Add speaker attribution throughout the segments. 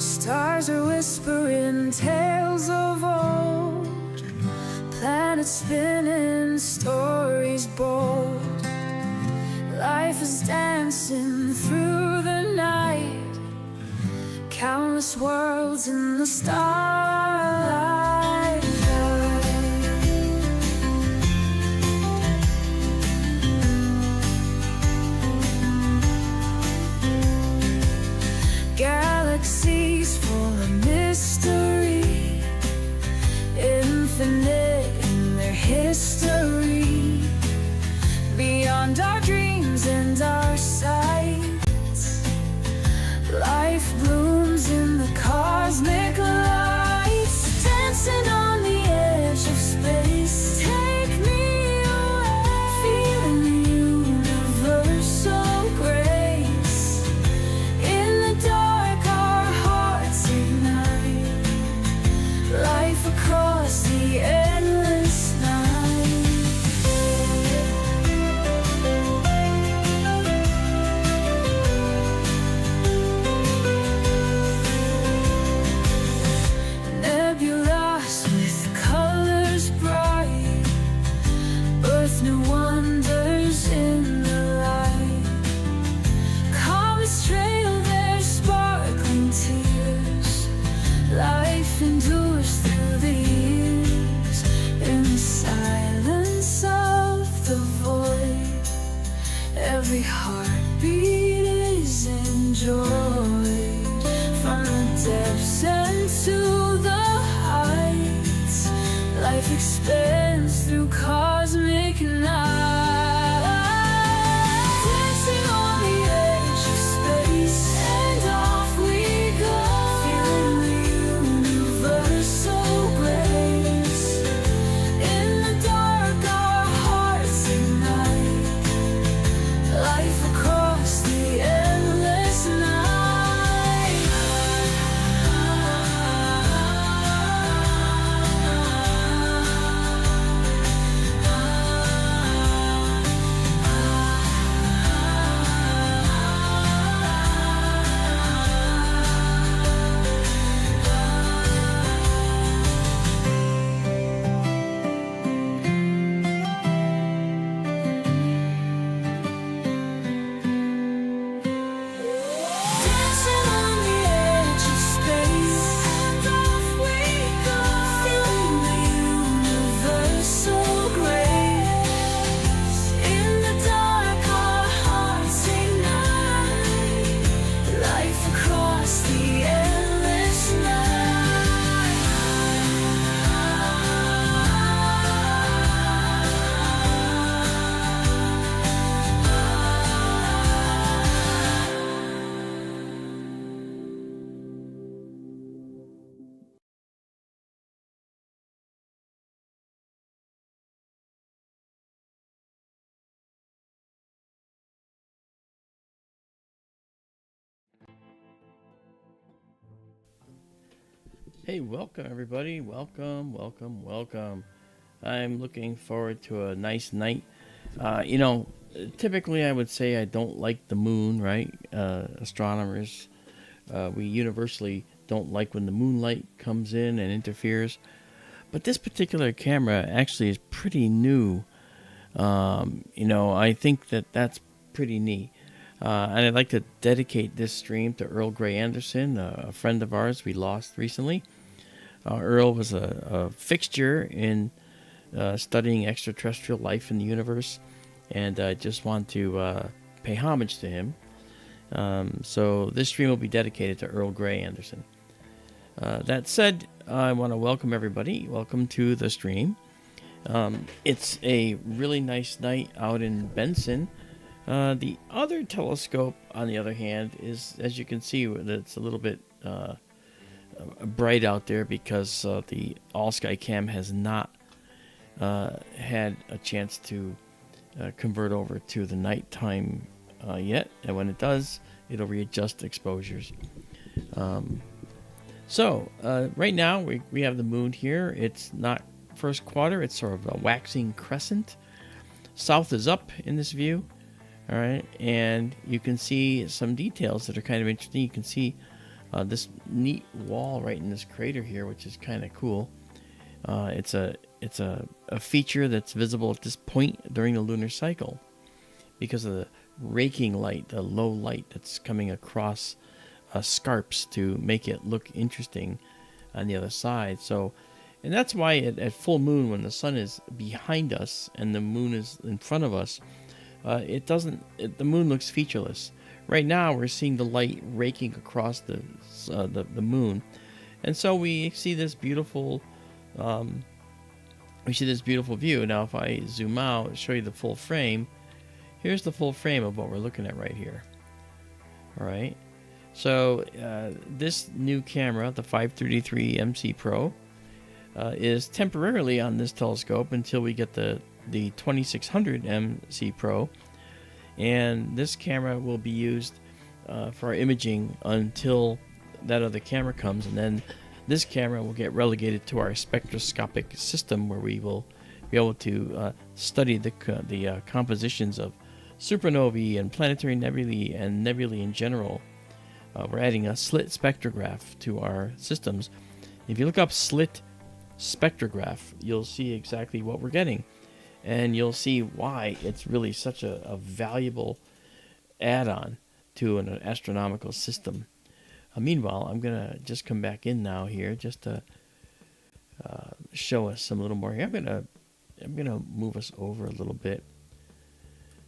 Speaker 1: Stars are whispering tales of old, planets spinning, stories bold. Life is dancing through the night, countless worlds in the starlight. Galaxies full of mystery, infinite in their history. new wonders in the light. Comets trail their sparkling tears. Life endures through the years in the silence of the void. Every heartbeat is enjoyed from the depths and to the heights. Life expands through cosmic night, dancing on the edge of space, and off we go, feeling the universal grace. In the dark our hearts ignite, life across the endless night. Dancing on the edge of space, and off we go, feeling the universal grace. In the dark our hearts ignite, life across the endless
Speaker 2: Hey, welcome everybody. Welcome. I'm looking forward to a nice night. Typically I would say I don't like the moon, right? Astronomers, we universally don't like when the moonlight comes in and interferes. But this particular camera actually is pretty new. I think that's pretty neat. And I'd like to dedicate this stream to Earl Grey Anderson, a friend of ours we lost recently. Earl was a fixture in studying extraterrestrial life in the universe, and I just want to pay homage to him. So this stream will be dedicated to Earl Grey Anderson. That said, I want to welcome everybody. Welcome to the stream. It's a really nice night out in Benson. The other telescope, on the other hand, is, as you can see, it's a little bit bright out there because the all-sky cam has not had a chance to convert over to the nighttime yet, and when it does, it'll readjust exposures. Right now we have the moon here. It's not first quarter, it's sort of a waxing crescent. South is up in this view. All right, and you can see some details that are kind of interesting. You can see this neat wall right in this crater here, which is kind of cool. It's a feature that's visible at this point during the lunar cycle because of the raking light, the low light that's coming across scarps to make it look interesting on the other side. So, and that's why at full moon, when the sun is behind us and the moon is in front of us, the moon looks featureless. Right now we're seeing the light raking across the moon, and so we see this beautiful view. Now if I zoom out, show you the full frame, here's the full frame of what we're looking at right here. All right, so this new camera, the 533 MC Pro, is temporarily on this telescope until we get the 2600 MC Pro, and this camera will be used for our imaging until that other camera comes, and then this camera will get relegated to our spectroscopic system, where we will be able to study the compositions of supernovae and planetary nebulae and nebulae in general. We're adding a slit spectrograph to our systems. If you look up slit spectrograph, you'll see exactly what we're getting. and you'll see why it's really such a valuable add-on to an astronomical system. Meanwhile, I'm gonna just come back in now here just to show us some little more here. I'm gonna move us over a little bit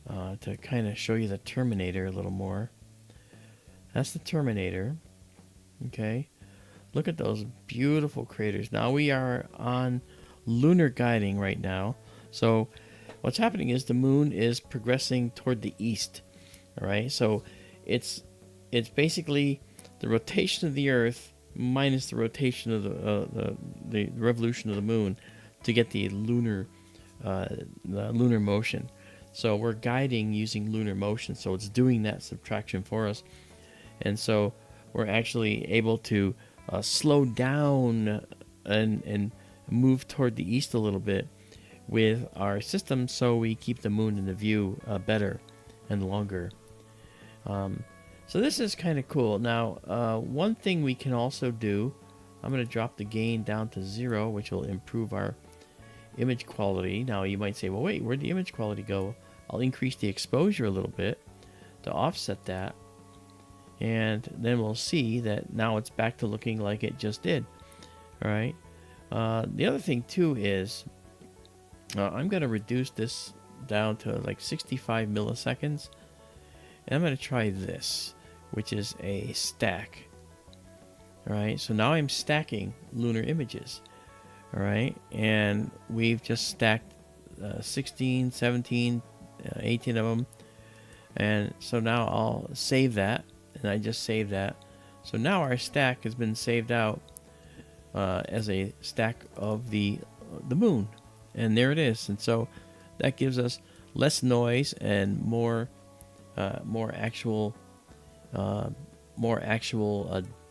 Speaker 2: to kind of show you the Terminator a little more. That's the Terminator. Okay, look at those beautiful craters. Now we are on lunar guiding right now. So what's happening is the moon is progressing toward the east. All right, so it's basically the rotation of the Earth minus the rotation of the revolution of the moon to get the lunar motion. So we're guiding using lunar motion, so it's doing that subtraction for us, and so we're actually able to slow down and move toward the east a little bit with our system, so we keep the moon in the view better and longer. So this is kind of cool. Now, one thing we can also do, I'm going to drop the gain down to 0, which will improve our image quality. Now, you might say, well, wait, where'd the image quality go? I'll increase the exposure a little bit to offset that, and then we'll see that now it's back to looking like it just did. All right. The other thing, too, is I'm going to reduce this down to like 65 milliseconds. And I'm going to try this, which is a stack. All right, so now I'm stacking lunar images. All right, and we've just stacked 16, 17, 18 of them. And so now I'll save that, and I just saved that. So now our stack has been saved out as a stack of the moon. And there it is. And so that gives us less noise and more actual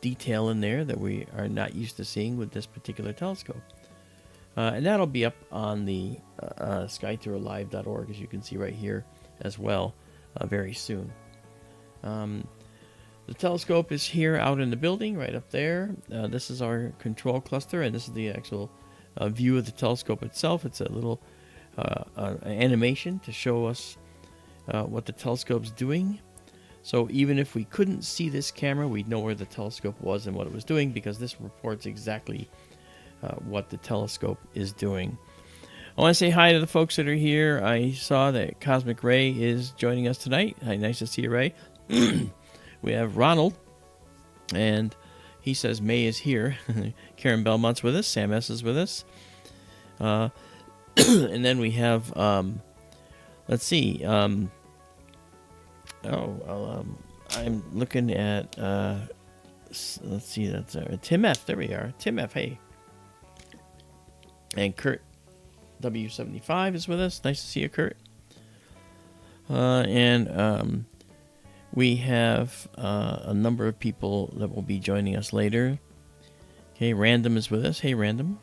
Speaker 2: detail in there that we are not used to seeing with this particular telescope. And that'll be up on the skytourlive.org, as you can see right here as well, very soon. The telescope is here out in the building right up there. This is our control cluster, and this is the actual view of the telescope itself. It's a little animation to show us what the telescope's doing. So even if we couldn't see this camera, we'd know where the telescope was and what it was doing, because this reports exactly what the telescope is doing. I want to say hi to the folks that are here. I saw that Cosmic Ray is joining us tonight. Hi, nice to see you, Ray. We have Ronald, and he says May is here. Karen Belmont's with us. Sam S. is with us. And then we have, let's see. I'm looking at, let's see, that's Tim F. There we are. Tim F. Hey. And Kurt W75 is with us. Nice to see you, Kurt. And we have a number of people that will be joining us later. Okay, Random is with us. Hey, Random.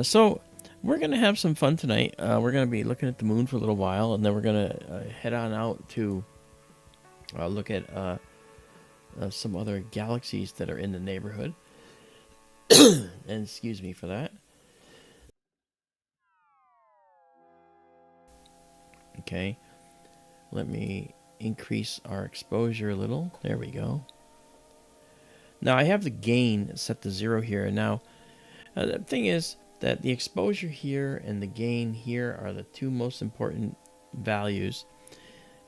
Speaker 2: So we're going to have some fun tonight. We're going to be looking at the moon for a little while, and then we're going to head on out to look at some other galaxies that are in the neighborhood. And excuse me for that. Okay, let me increase our exposure a little. There we go. Now I have the gain set to 0 here. Now the thing is that the exposure here and the gain here are the two most important values.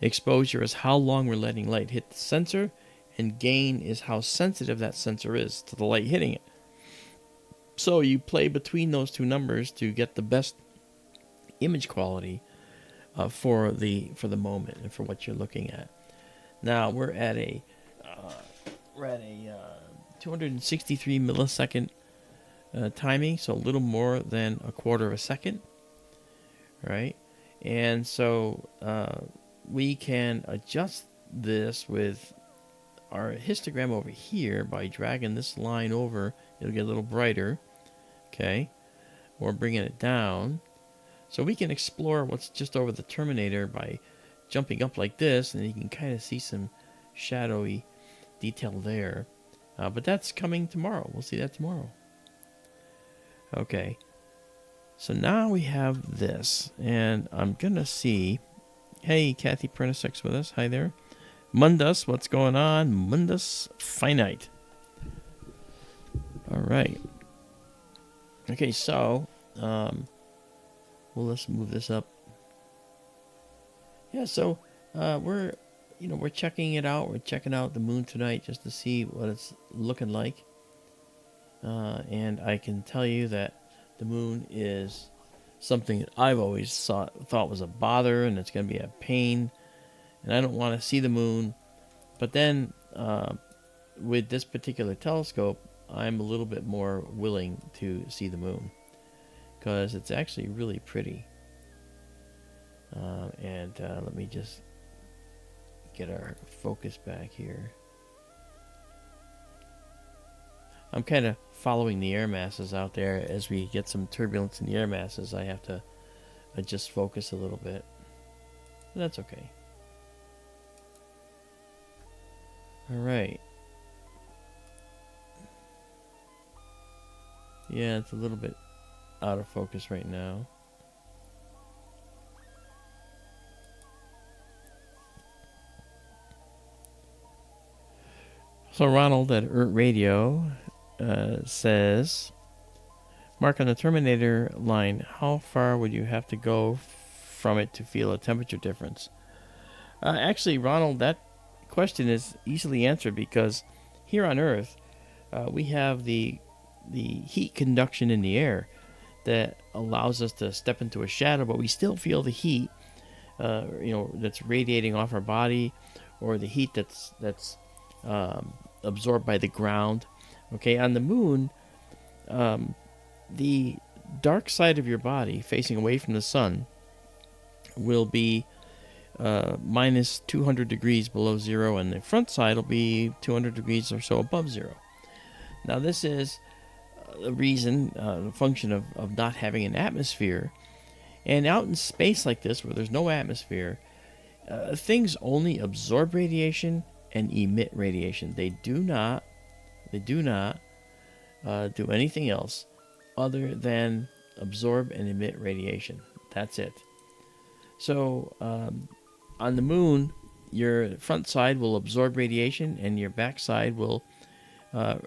Speaker 2: Exposure is how long we're letting light hit the sensor, and gain is how sensitive that sensor is to the light hitting it. So you play between those two numbers to get the best image quality for the moment and for what you're looking at. Now we're at a 263 millisecond timing, so a little more than a quarter of a second, right? And so we can adjust this with our histogram over here by dragging this line over. It'll get a little brighter, okay, or bringing it down. So we can explore what's just over the Terminator by jumping up like this, and you can kind of see some shadowy detail there. But that's coming tomorrow. We'll see that tomorrow. Okay. So now we have this, and I'm gonna see. Hey, Kathy Pernisek's with us. Hi there. Mundus, what's going on? Mundus Finite. All right. Okay, so well, let's move this up. Yeah, so we're checking it out. We're checking out the moon tonight just to see what it's looking like. And I can tell you that the moon is something that I've always thought was a bother, and it's going to be a pain, and I don't want to see the moon. But then with this particular telescope, I'm a little bit more willing to see the moon because it's actually really pretty. And let me just get our focus back here. I'm kind of following the air masses out there. As we get some turbulence in the air masses, I have to adjust focus a little bit. But that's okay. All right. Yeah, it's a little bit out of focus right now. So Ronald at Earth Radio says, Mark, on the Terminator line, how far would you have to go from it to feel a temperature difference? Actually, Ronald, that question is easily answered because here on Earth, we have the heat conduction in the air that allows us to step into a shadow, but we still feel the heat, that's radiating off our body, or the heat that's absorbed by the ground. Okay, on the moon, the dark side of your body, facing away from the sun, will be minus 200 degrees below zero, and the front side will be 200 degrees or so above zero. Now, this is a reason, a function of not having an atmosphere. And out in space like this, where there's no atmosphere, things only absorb radiation and emit radiation. They do not do anything else other than absorb and emit radiation. That's it. So on the moon, your front side will absorb radiation, and your back side will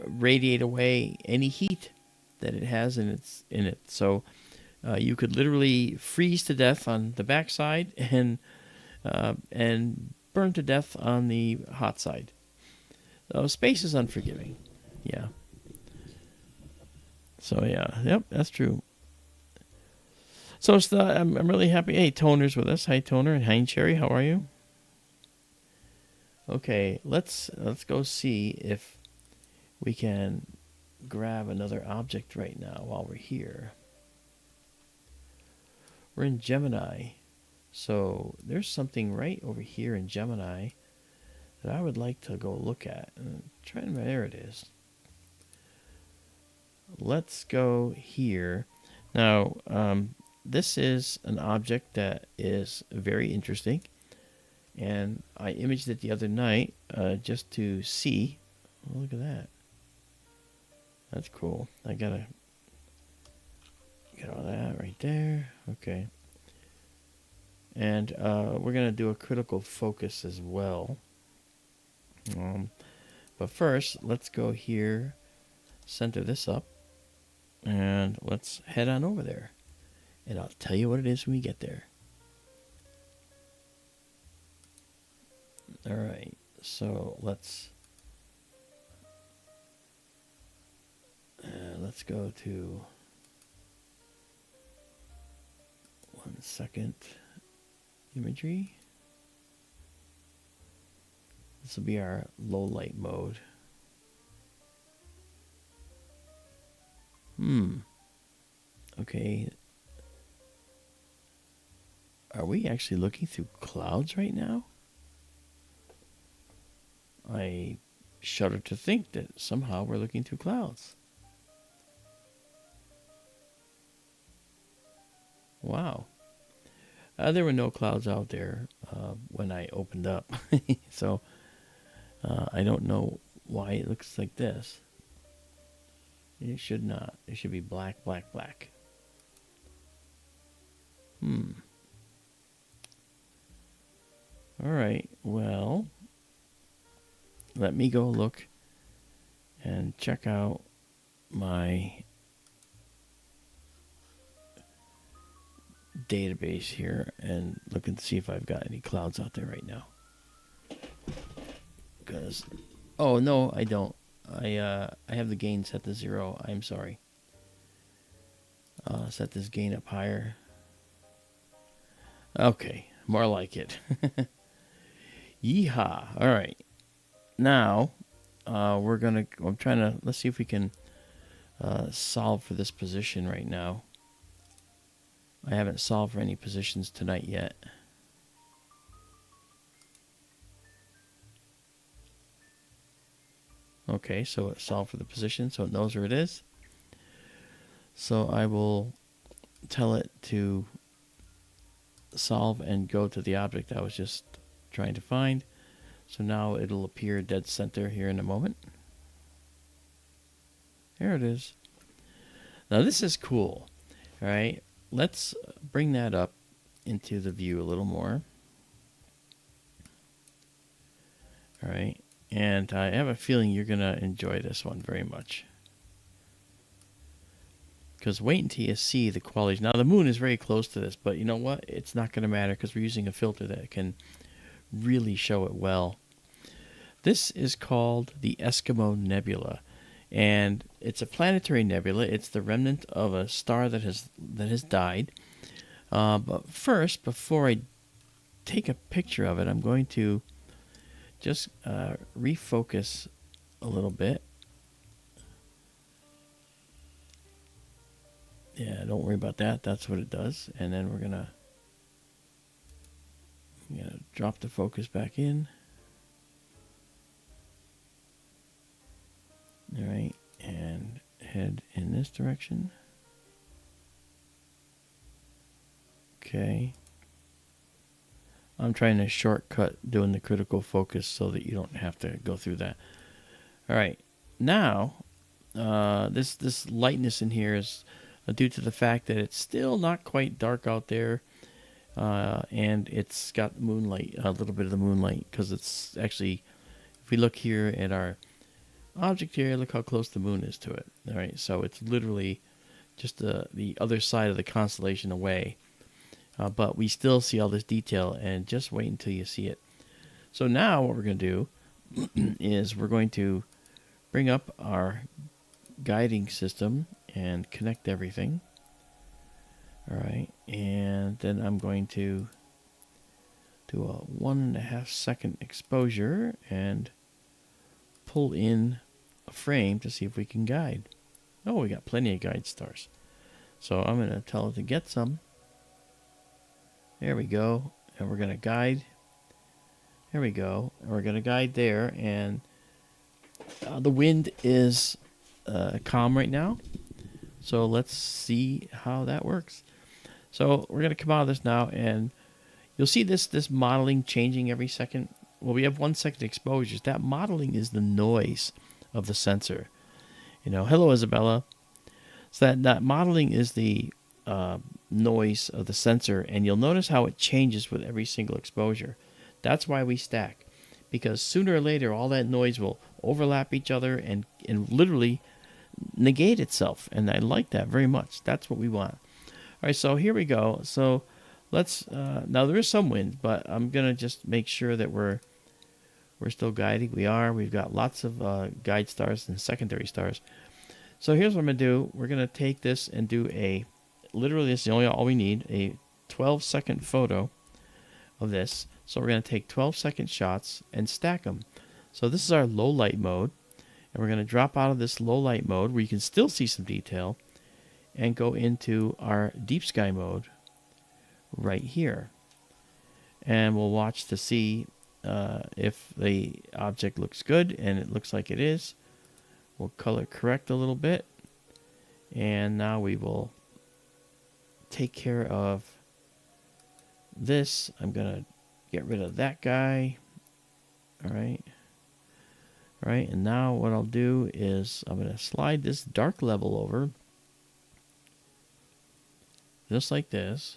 Speaker 2: radiate away any heat that it has in it. So you could literally freeze to death on the back side and burn to death on the hot side. So space is unforgiving. Yeah. So yeah, yep, that's true. So I'm really happy. Hey, Toner's with us. Hi, Toner, and hi, Cherry. How are you? Okay, let's go see if we can grab another object right now while we're here. We're in Gemini, so there's something right over here in Gemini that I would like to go look at. There it is. Let's go here. Now, this is an object that is very interesting, and I imaged it the other night just to see. Oh, look at that. That's cool. I gotta get all that right there. Okay. And we're gonna do a critical focus as well. But first, let's go here, center this up, and let's head on over there. And I'll tell you what it is when we get there. All right, so let's go to 1 second imagery. This will be our low light mode. Okay. Are we actually looking through clouds right now? I shudder to think that somehow we're looking through clouds. Wow. There were no clouds out there when I opened up. So I don't know why it looks like this. It should not. It should be black, black, black. All right. Well, let me go look and check out my database here and look and see if I've got any clouds out there right now. Because, oh no, I don't. I have the gain set to 0. I'm sorry. Set this gain up higher. Okay, more like it. Yeehaw! All right, now I'm trying to, let's see if we can solve for this position right now. I haven't solved for any positions tonight yet. Okay, so it solved for the position, so it knows where it is. So I will tell it to solve and go to the object I was just trying to find. So now it'll appear dead center here in a moment. There it is. Now this is cool. All right, let's bring that up into the view a little more. All right, and I have a feeling you're going to enjoy this one very much. Because wait until you see the qualities. Now the moon is very close to this, but you know what? It's not going to matter because we're using a filter that can really show it well. This is called the Eskimo Nebula, and it's a planetary nebula. It's the remnant of a star that has died. But first, before I take a picture of it, I'm going to just refocus a little bit. Yeah, don't worry about that. That's what it does. And then we're gonna drop the focus back in. All right, and head in this direction. Okay. I'm trying to shortcut doing the critical focus so that you don't have to go through that. All right, now this lightness in here is due to the fact that it's still not quite dark out there, and it's got moonlight, a little bit of the moonlight, because it's actually, if we look here at our object here, look how close the moon is to it. All right, so it's literally just the other side of the constellation away, but we still see all this detail, and just wait until you see it. So now what we're going to do is we're going to bring up our guiding system and connect everything. All right, and then I'm going to do a 1.5 second exposure and pull in a frame to see if we can guide. Oh, we got plenty of guide stars. So I'm going to tell it to get some. There we go, and we're going to guide. There we go, and we're going to guide there, and the wind is calm right now. So let's see how that works. So we're going to come out of this now, and you'll see this modeling changing every second. Well, we have 1 second exposures. That modeling is the noise of the sensor. Hello, Isabella. So that modeling is the noise of the sensor, and you'll notice how it changes with every single exposure. That's why we stack, because sooner or later all that noise will overlap each other and literally negate itself, and I like that very much. That's what we want. All right, so here we go. So let's now there is some wind, but I'm gonna just make sure that we're still guiding. We've got lots of guide stars and secondary stars. So here's what I'm gonna do. We're gonna take this and do literally this is all we need, a 12-second photo of this. So we're gonna take 12-second shots and stack them. So this is our low light mode. And we're going to drop out of this low light mode where you can still see some detail and go into our deep sky mode right here. And we'll watch to see if the object looks good, and it looks like it is. We'll color correct a little bit. And now we will take care of this. I'm going to get rid of that guy. All right. All right, and now what I'll do is I'm going to slide this dark level over, just like this,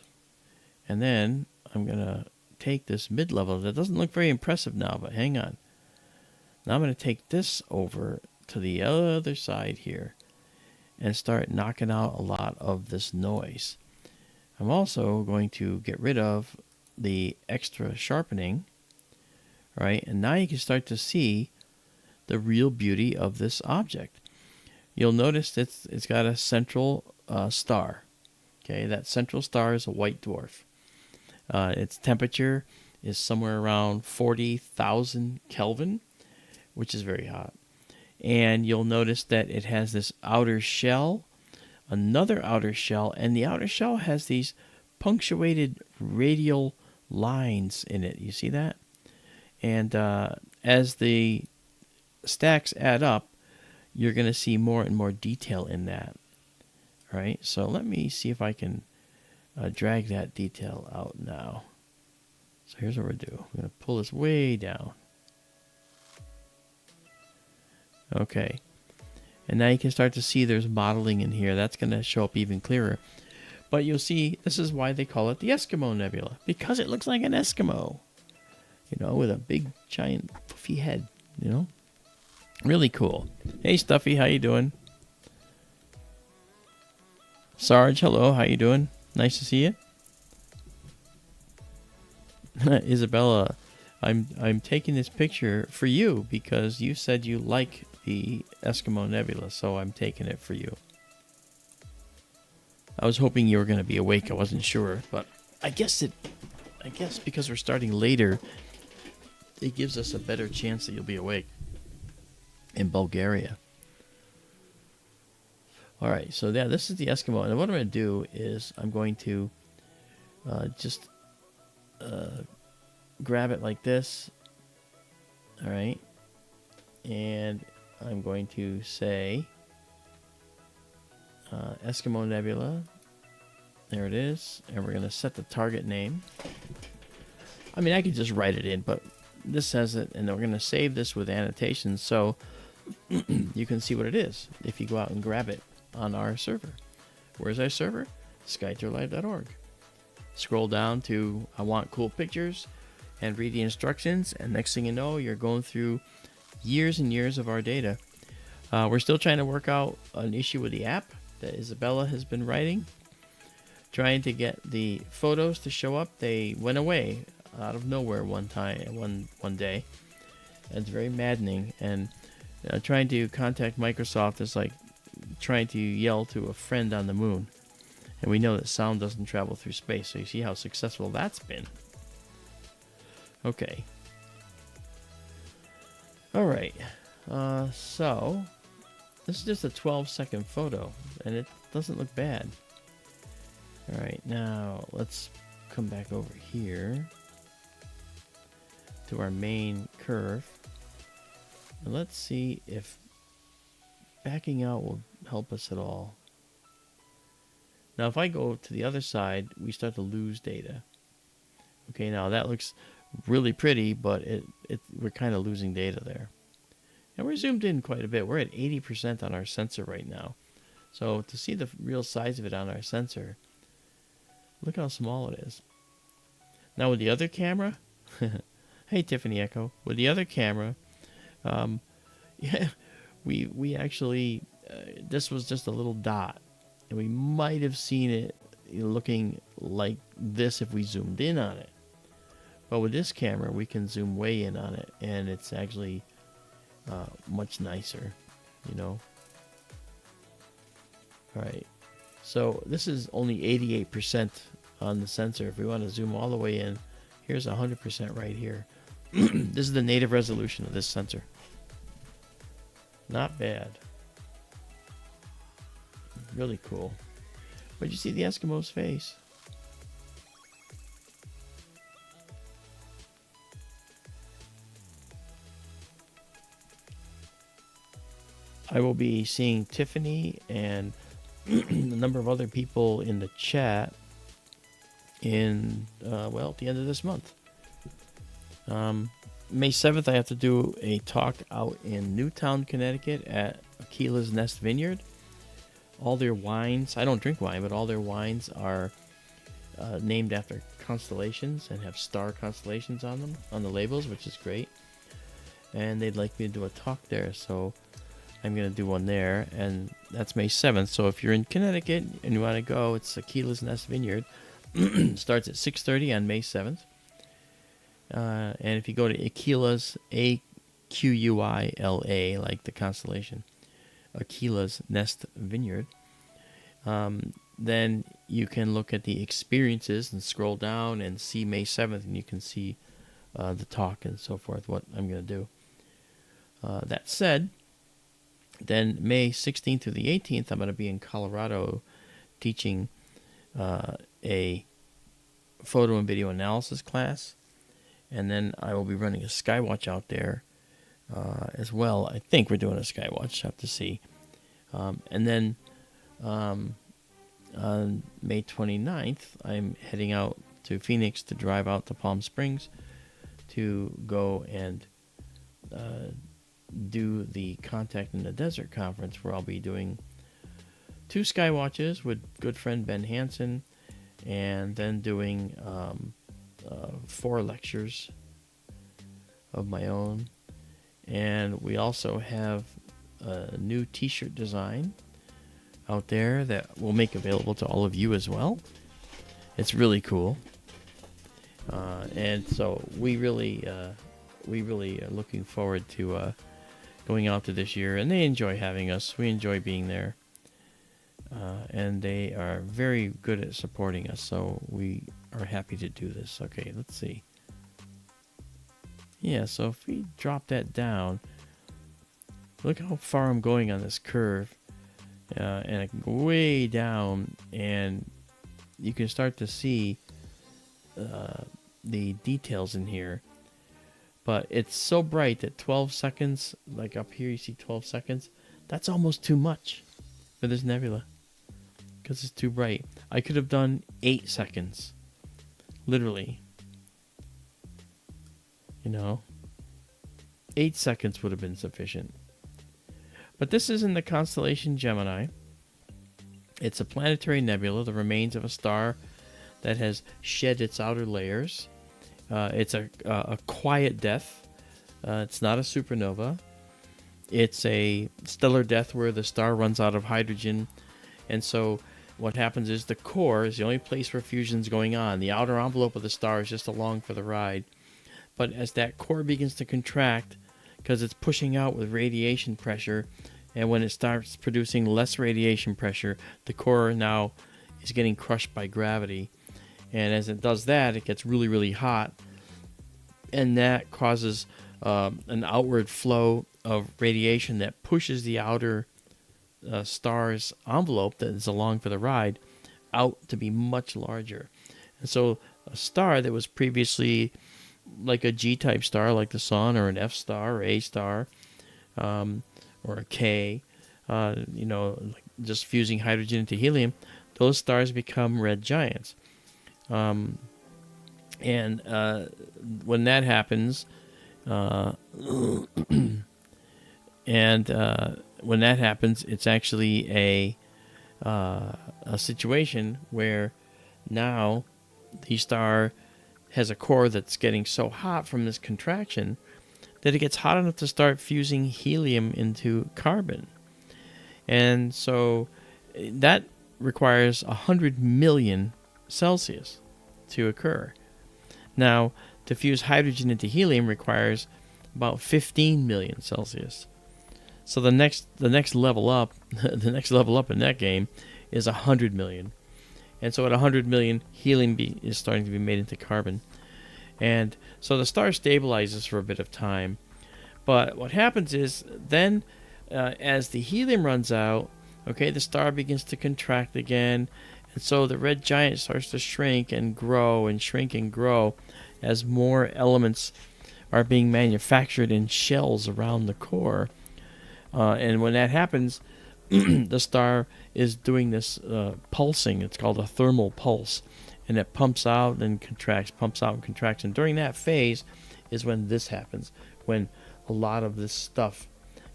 Speaker 2: And then I'm going to take this mid-level. That doesn't look very impressive now, but hang on. Now I'm going to take this over to the other side here and start knocking out a lot of this noise. I'm also going to get rid of the extra sharpening, right? And now you can start to see the real beauty of this object. You'll notice that it's got a central star. Okay, that central star is a white dwarf. Its temperature is somewhere around 40,000 Kelvin, which is very hot. And you'll notice that it has this outer shell, another outer shell, and the outer shell has these punctuated radial lines in it. You see that? And as the stacks add up, you're going to see more and more detail in that. All right, so let me see if I can drag that detail out now. So here's what we're going to do. I'm going to pull this way down. Okay. And now you can start to see there's modeling in here. That's going to show up even clearer. But you'll see this is why they call it the Eskimo Nebula. Because it looks like an Eskimo. You know, with a big, giant, puffy head. You know? Really cool. Hey, Stuffy, how you doing? Sarge, hello. How you doing? Nice to see you. Isabella, I'm taking this picture for you because you said you like the Eskimo Nebula, so I'm taking it for you. I was hoping you were going to be awake. I wasn't sure, but I guess because we're starting later, it gives us a better chance that you'll be awake in Bulgaria. All right, so yeah, this is the Eskimo, and what I'm going to do is I'm going to just grab it like this. All right, and I'm going to say Eskimo Nebula. There it is, and we're going to set the target name. I mean, I could just write it in, but this says it, and then we're going to save this with annotations so you can see what it is if you go out and grab it on our server. Where's our server? skytourlive.org. Scroll down to I want cool pictures and read the instructions, and next thing you know, you're going through years and years of our data. We're still trying to work out an issue with the app that Isabella has been writing, trying to get the photos to show up. They went away out of nowhere one day. It's very maddening, and trying to contact Microsoft is like trying to yell to a friend on the moon. And we know that sound doesn't travel through space, so you see how successful that's been. Okay. All right. So this is just a 12-second photo, and it doesn't look bad. All right, now let's come back over here to our main curve. And let's see if backing out will help us at all. Now, if I go to the other side, we start to lose data. Okay, now that looks really pretty, but we're kind of losing data there. And we're zoomed in quite a bit. We're at 80% on our sensor right now. So to see the real size of it on our sensor, look how small it is. Now with the other camera, hey Tiffany Echo, with the other camera, yeah, we actually, this was just a little dot. And we might have seen it looking like this if we zoomed in on it. But with this camera, we can zoom way in on it, and it's actually much nicer, you know. All right, so this is only 88% on the sensor. If we want to zoom all the way in, here's 100% right here. This is the native resolution of this sensor. Not bad. Really cool. But you see the Eskimo's face. I will be seeing Tiffany and a number of other people in the chat in, well, at the end of this month. May 7th, I have to do a talk out in Newtown, Connecticut at Aquila's Nest Vineyard. All their wines, I don't drink wine, but all their wines are named after constellations and have star constellations on them, on the labels, which is great. And they'd like me to do a talk there, so I'm going to do one there, and that's May 7th. So if you're in Connecticut and you want to go, it's Aquila's Nest Vineyard. Starts at 6:30 on May 7th. And if you go to Aquila's, Aquila, like the constellation, Aquila's Nest Vineyard, then you can look at the experiences and scroll down and see May 7th, and you can see the talk and so forth, what I'm going to do. That said, then May 16th through the 18th, I'm going to be in Colorado teaching a photo and video analysis class. And then I will be running a Skywatch out there as well. I think we're doing a Skywatch. Have to see. And then on May 29th, I'm heading out to Phoenix to drive out to Palm Springs to go and do the Contact in the Desert conference, where I'll be doing 2 Skywatches with good friend Ben Hansen, and then doing 4 lectures of my own. And we also have a new t-shirt design out there that we'll make available to all of you as well. It's really cool. And so we really are looking forward to going out to this year, and they enjoy having us. We enjoy being there. And they are very good at supporting us, so we are happy to do this. Okay, let's see. Yeah, so if we drop that down, look how far I'm going on this curve. And I can go way down, and you can start to see the details in here. But it's so bright that 12 seconds, like up here you see 12 seconds, that's almost too much for this nebula, because it's too bright. I could have done 8 seconds, literally. 8 seconds would have been sufficient. But this is in the constellation Gemini. It's a planetary nebula, the remains of a star that has shed its outer layers. It's a quiet death. It's not a supernova. It's a stellar death where the star runs out of hydrogen. And so what happens is the core is the only place where fusion's going on. The outer envelope of the star is just along for the ride. But as that core begins to contract, because it's pushing out with radiation pressure, and when it starts producing less radiation pressure, the core now is getting crushed by gravity. And as it does that, it gets really, really hot. And that causes an outward flow of radiation that pushes the outer star's envelope that is along for the ride out to be much larger. And so a star that was previously like a G-type star, like the Sun, or an F star, or A star, or a K, like just fusing hydrogen into helium, those stars become red giants. And when that happens, it's actually a situation where now the star has a core that's getting so hot from this contraction that it gets hot enough to start fusing helium into carbon. And so that requires 100 million Celsius to occur. Now, to fuse hydrogen into helium requires about 15 million Celsius. So the next level up, the next level up in that game is 100 million. And so at 100 million, helium is starting to be made into carbon. And so the star stabilizes for a bit of time. But what happens is then as the helium runs out, the star begins to contract again. And so the red giant starts to shrink and grow and shrink and grow as more elements are being manufactured in shells around the core. And when that happens, the star is doing this pulsing. It's called a thermal pulse. And it pumps out and contracts, pumps out and contracts. And during that phase is when this happens, when a lot of this stuff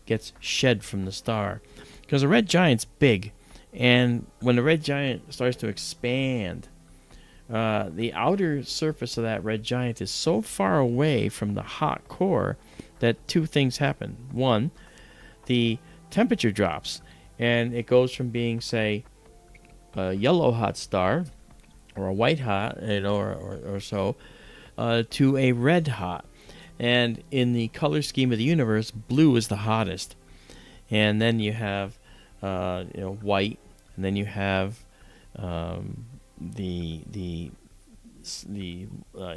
Speaker 2: gets shed from the star. Because a red giant's big. And when the red giant starts to expand, the outer surface of that red giant is so far away from the hot core that two things happen. One, the temperature drops, and it goes from being, say, a yellow hot star or a white hot, or so, to a red hot. And in the color scheme of the universe, blue is the hottest. And then you have white, and then you have the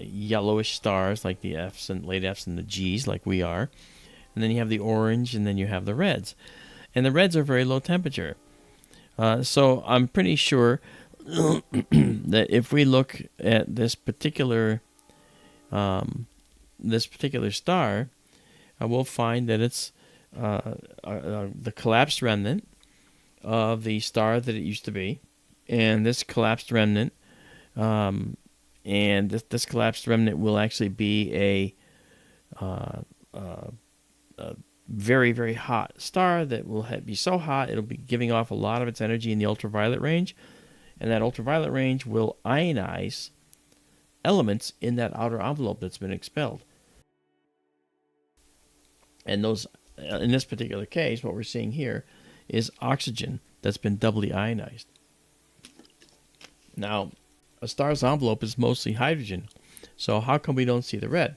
Speaker 2: yellowish stars like the Fs and late Fs and the Gs, like we are. And then you have the orange, and then you have the reds. And the reds are very low temperature. So I'm pretty sure that if we look at this particular star, we'll find that it's the collapsed remnant of the star that it used to be, and this collapsed remnant, this collapsed remnant will actually be a very, very hot star that will be so hot it'll be giving off a lot of its energy in the ultraviolet range, and that ultraviolet range will ionize elements in that outer envelope that's been expelled. And those, in this particular case, what we're seeing here is oxygen that's been doubly ionized. Now, a star's envelope is mostly hydrogen, so how come we don't see the red?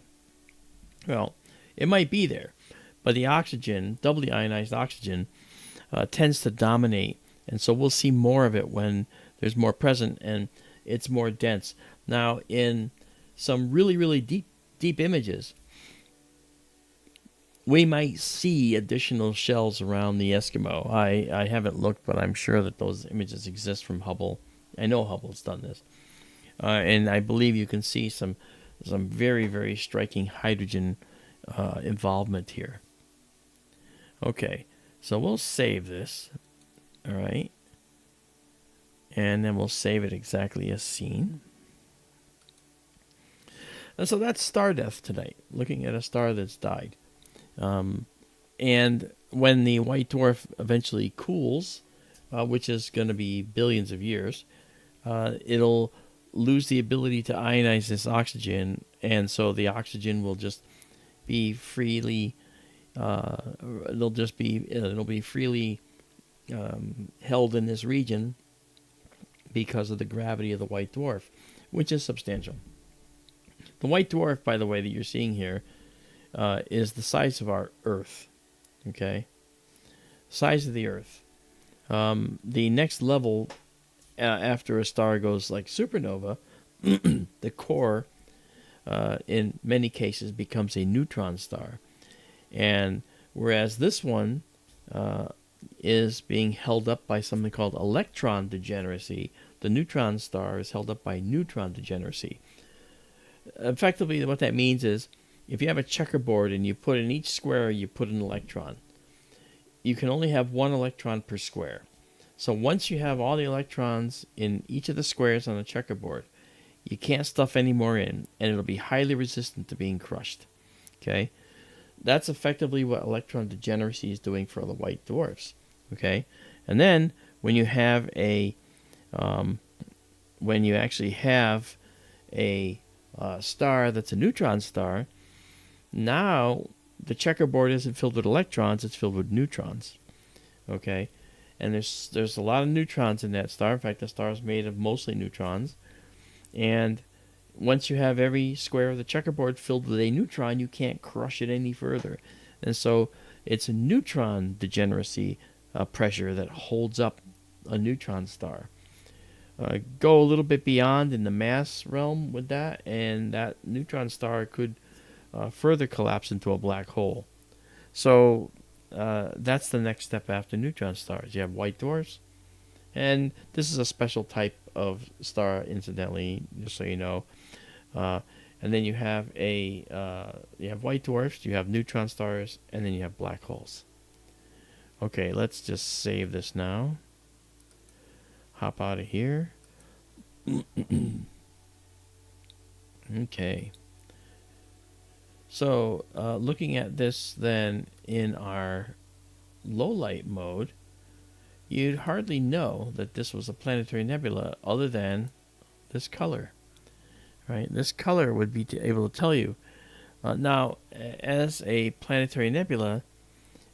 Speaker 2: Well, it might be there, but the oxygen, doubly ionized oxygen, tends to dominate, and so we'll see more of it when there's more present and it's more dense. Now, in some really, really deep images, we might see additional shells around the Eskimo. I haven't looked, but I'm sure that those images exist from Hubble. I know Hubble's done this. And I believe you can see some very, very striking hydrogen involvement here. Okay, so we'll save this. All right. And then we'll save it exactly as seen. And so that's star death tonight, looking at a star that's died. And when the white dwarf eventually cools, which is going to be billions of years, it'll lose the ability to ionize this oxygen, and so the oxygen will just be freely it'll be freely held in this region because of the gravity of the white dwarf, which is substantial. The white dwarf, by the way, that you're seeing here is the size of our Earth. Okay, size of the Earth. The next level after a star goes like supernova, the core, in many cases, becomes a neutron star, and whereas this one is being held up by something called electron degeneracy, the neutron star is held up by neutron degeneracy. Effectively, what that means is, if you have a checkerboard and you put in each square, you put an electron, you can only have one electron per square. So once you have all the electrons in each of the squares on the checkerboard, you can't stuff any more in, and it'll be highly resistant to being crushed. Okay? That's effectively what electron degeneracy is doing for the white dwarfs. Okay? And then when you have when you actually have a star that's a neutron star, now the checkerboard isn't filled with electrons, it's filled with neutrons. Okay? And there's a lot of neutrons in that star. In fact, the star is made of mostly neutrons. And once you have every square of the checkerboard filled with a neutron, you can't crush it any further. And so it's a neutron degeneracy pressure that holds up a neutron star. Go a little bit beyond in the mass realm with that, and that neutron star could further collapse into a black hole. So that's the next step after neutron stars. You have white dwarfs, and this is a special type of star, incidentally, just so you know. And then you have white dwarfs, you have neutron stars, and then you have black holes. Okay, let's just save this now. Hop out of here. Okay. So, looking at this then in our low light mode, you'd hardly know that this was a planetary nebula other than this color. right? This color would be able to tell you. Now, as a planetary nebula,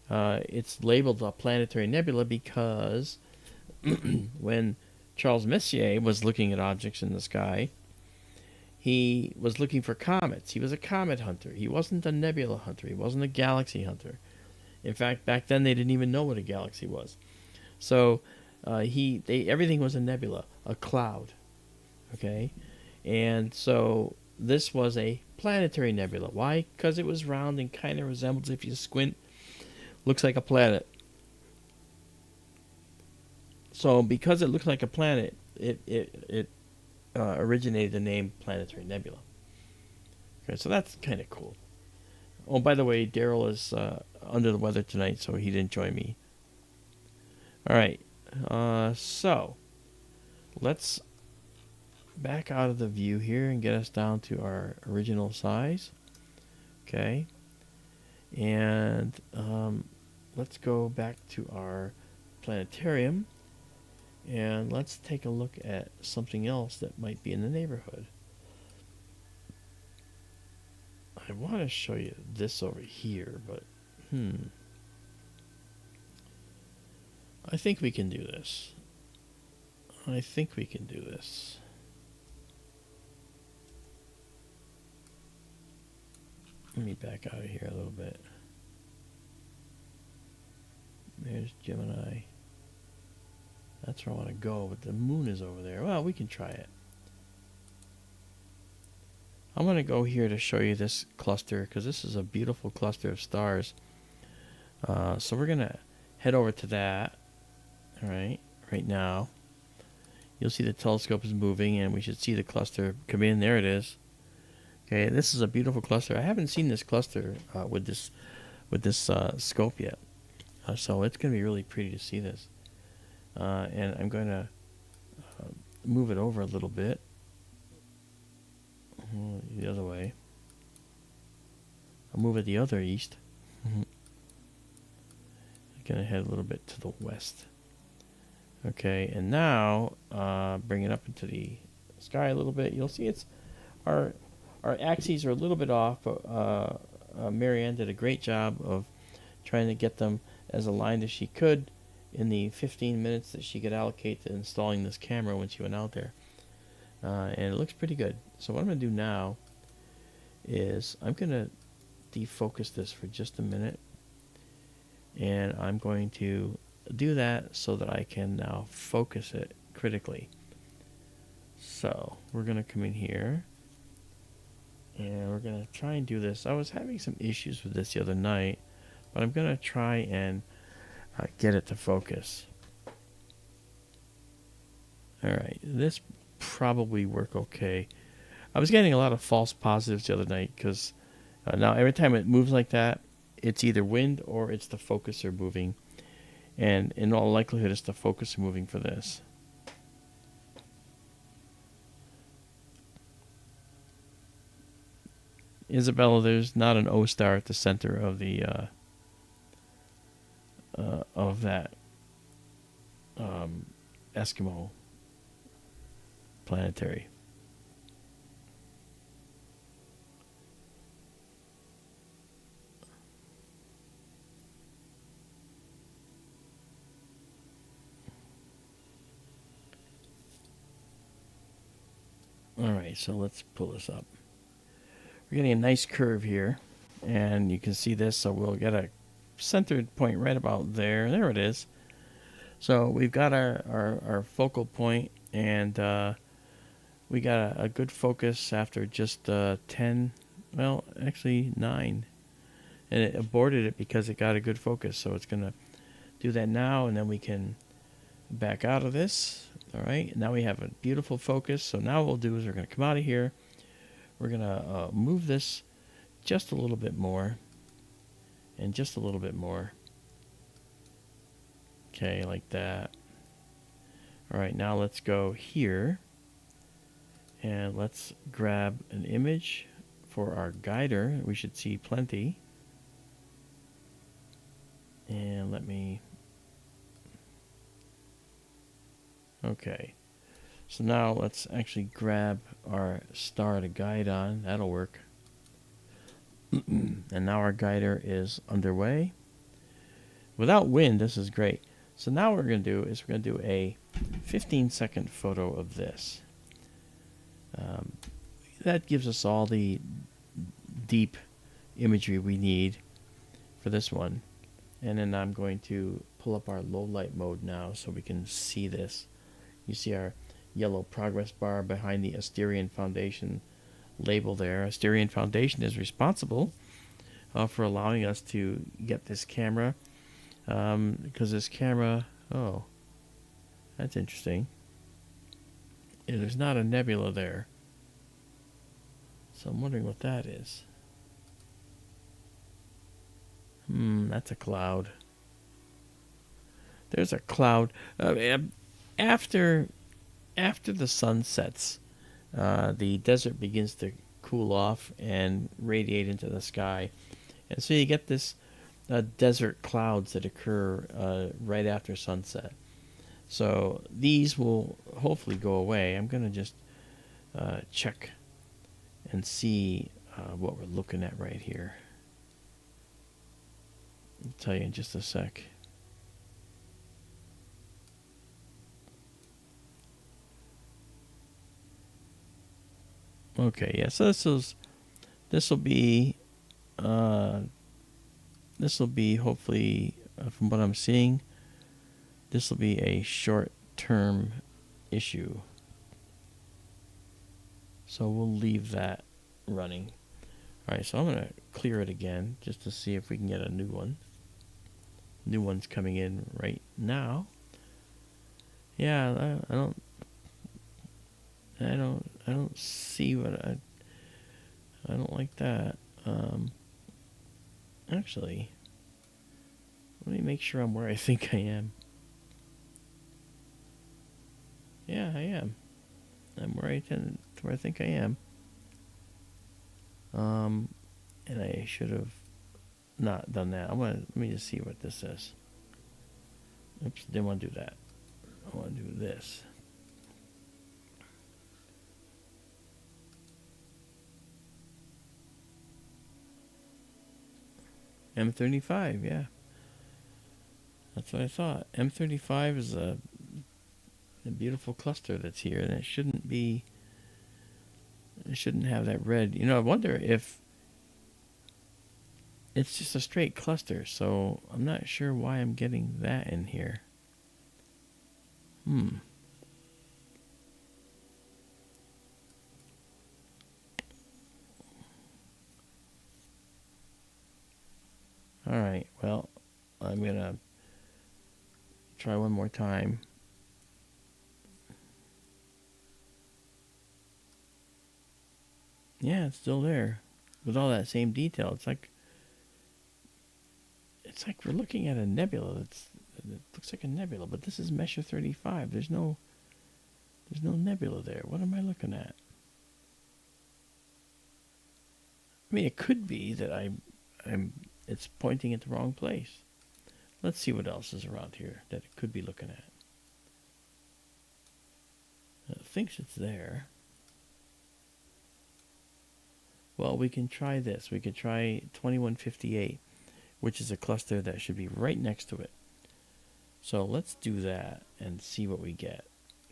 Speaker 2: it's labeled a planetary nebula because when Charles Messier was looking at objects in the sky, he was looking for comets. He was a comet hunter. He wasn't a nebula hunter. He wasn't a galaxy hunter. In fact, back then they didn't even know what a galaxy was. So everything was a nebula, a cloud. Okay, and so this was a planetary nebula. Why? Because it was round and kind of resembles, if you squint, looks like a planet. So because it looks like a planet, it originated the name planetary nebula. Okay, so that's kind of cool. Oh, by the way, Daryl is under the weather tonight, so he didn't join me. All right, so let's back out of the view here and get us down to our original size. Okay, and let's go back to our planetarium, and let's take a look at something else that might be in the neighborhood. I want to show you this over here, but I think we can do this. I think we can do this. Let me back out of here a little bit. There's Gemini. That's where I want to go, but the moon is over there. Well, we can try it. I'm going to go here to show you this cluster because this is a beautiful cluster of stars. So we're going to head over to that. All right, right now. You'll see the telescope is moving and we should see the cluster come in. There it is. Okay, this is a beautiful cluster. I haven't seen this cluster with this scope yet. So it's going to be really pretty to see this. And I'm going to move it over a little bit. The other way. I'll move it the other east. I'm going to head a little bit to the west. Okay, and now bring it up into the sky a little bit. You'll see it's our axes are a little bit off, but Marianne did a great job of trying to get them as aligned as she could in the 15 minutes that she could allocate to installing this camera when she went out there. And it looks pretty good. So what I'm going to do now is I'm going to defocus this for just a minute. And I'm going to do that so that I can now focus it critically. So we're going to come in here. And we're going to try and do this. I was having some issues with this the other night, but I'm going to try and get it to focus. All right, this probably work okay. I was getting a lot of false positives the other night because now every time it moves like that, it's either wind or it's the focuser moving. And in all likelihood, it's the focuser moving for this. Isabella, there's not an O star at the center of the of that Eskimo planetary. All right, so let's pull this up. We're getting a nice curve here, and you can see this, so we'll get a centered point right about there. There it is. So we've got our focal point, and we got a good focus after just 10, well, actually 9. And it aborted it because it got a good focus, so it's going to do that now, and then we can back out of this. All right, now we have a beautiful focus. So now what we'll do is we're going to come out of here. We're going to move this just a little bit more, and just a little bit more. Okay, like that. All right, now let's go here, and let's grab an image for our guider. We should see plenty. And let me... Okay. So now let's actually grab our star to guide on. That'll work. And now our guider is underway. Without wind, this is great. So now what we're going to do is we're going to do a 15-second photo of this. That gives us all the deep imagery we need for this one. And then I'm going to pull up our low light mode now so we can see this. You see our yellow progress bar behind the Asterion Foundation label there. Asterion Foundation is responsible for allowing us to get this camera, because this camera, oh, that's interesting. Yeah, there's not a nebula there. So I'm wondering what that is. That's a cloud. There's a cloud. After the sun sets, the desert begins to cool off and radiate into the sky. And so you get this desert clouds that occur right after sunset. So these will hopefully go away. I'm going to just check and see what we're looking at right here. I'll tell you in just a sec. Okay, yeah, so this will be hopefully, from what I'm seeing, this will be a short-term issue. So we'll leave that running. All right, so I'm going to clear it again just to see if we can get a new one. New one's coming in right now. Yeah, I don't see what I don't like that. Actually, let me make sure I'm where I think I am. Yeah, I am. I'm where I think I am. And I should have not done that. Let me just see what this says. Oops, didn't want to do that. I want to do this. M35, yeah. That's what I thought. M35 is a beautiful cluster that's here, and it shouldn't have that red. You know, I wonder if it's just a straight cluster, so I'm not sure why I'm getting that in here. Alright, well, I'm going to try one more time. Yeah, it's still there with all that same detail. It's like we're looking at a nebula. It looks like a nebula, but this is Mesher 35. There's no nebula there. What am I looking at? I mean, it could be that it's pointing at the wrong place. Let's see what else is around here that it could be looking at. It thinks it's there. Well, we can try this. We could try 2158, which is a cluster that should be right next to it. So let's do that and see what we get,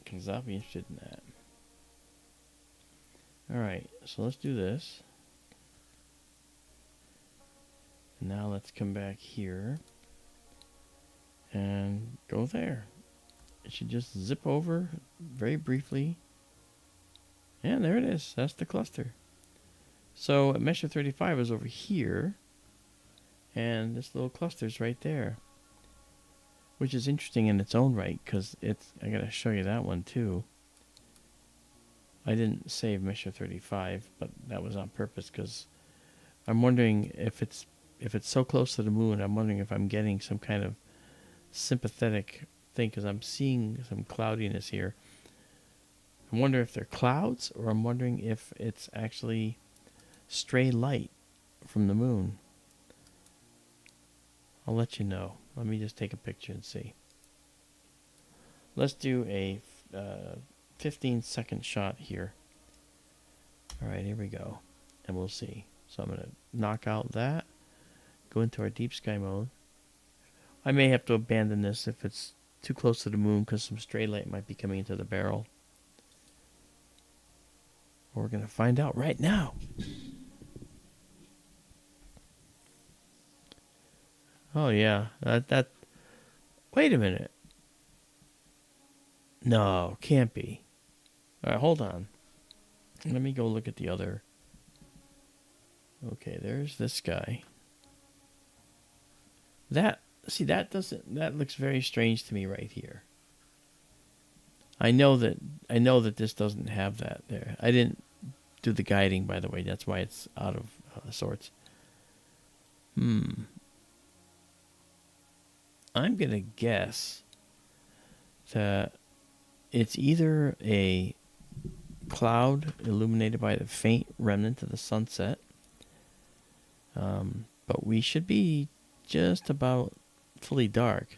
Speaker 2: because I'll be interested in that. Alright, so let's do this. Now let's come back here and go there. It should just zip over very briefly. And there it is. That's the cluster. So Mesher 35 is over here, and this little cluster is right there, which is interesting in its own right, because I gotta show you that one too. I didn't save Mesher 35, but that was on purpose, because I'm wondering if it's so close to the moon. I'm wondering if I'm getting some kind of sympathetic thing, because I'm seeing some cloudiness here. I wonder if they're clouds, or I'm wondering if it's actually stray light from the moon. I'll let you know. Let me just take a picture and see. Let's do a 15-second shot here. All right, here we go. And we'll see. So I'm going to knock out that. Go into our deep sky mode. I may have to abandon this if it's too close to the moon because some stray light might be coming into the barrel. We're going to find out right now. Oh, yeah. That. Wait a minute. No, can't be. All right, hold on. Let me go look at the other. Okay, there's this guy. That looks very strange to me right here. I know that this doesn't have that there. I didn't do the guiding, by the way. That's why it's out of sorts. I'm going to guess that it's either a cloud illuminated by the faint remnant of the sunset, but we should be just about fully dark.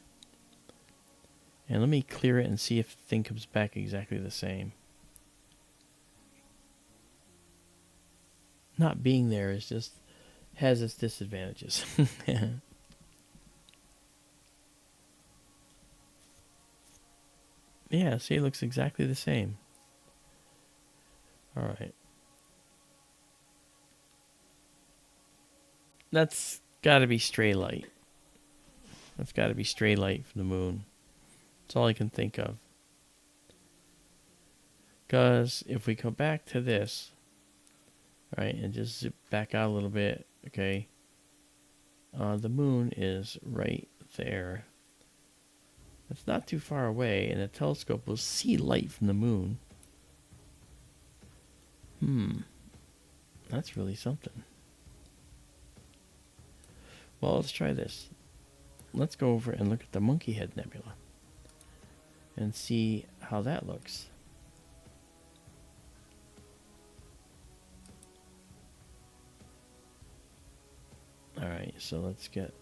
Speaker 2: And let me clear it and see if the thing comes back exactly the same. Not being there is just has its disadvantages. Yeah, see, it looks exactly the same. All right. That's got to be stray light. That's got to be stray light from the moon. That's all I can think of. Because if we go back to this, right, and just zip back out a little bit, okay, the moon is right there. It's not too far away, and the telescope will see light from the moon. That's really something. Well, let's try this. Let's go over and look at the Monkey Head Nebula and see how that looks. Alright, so let's get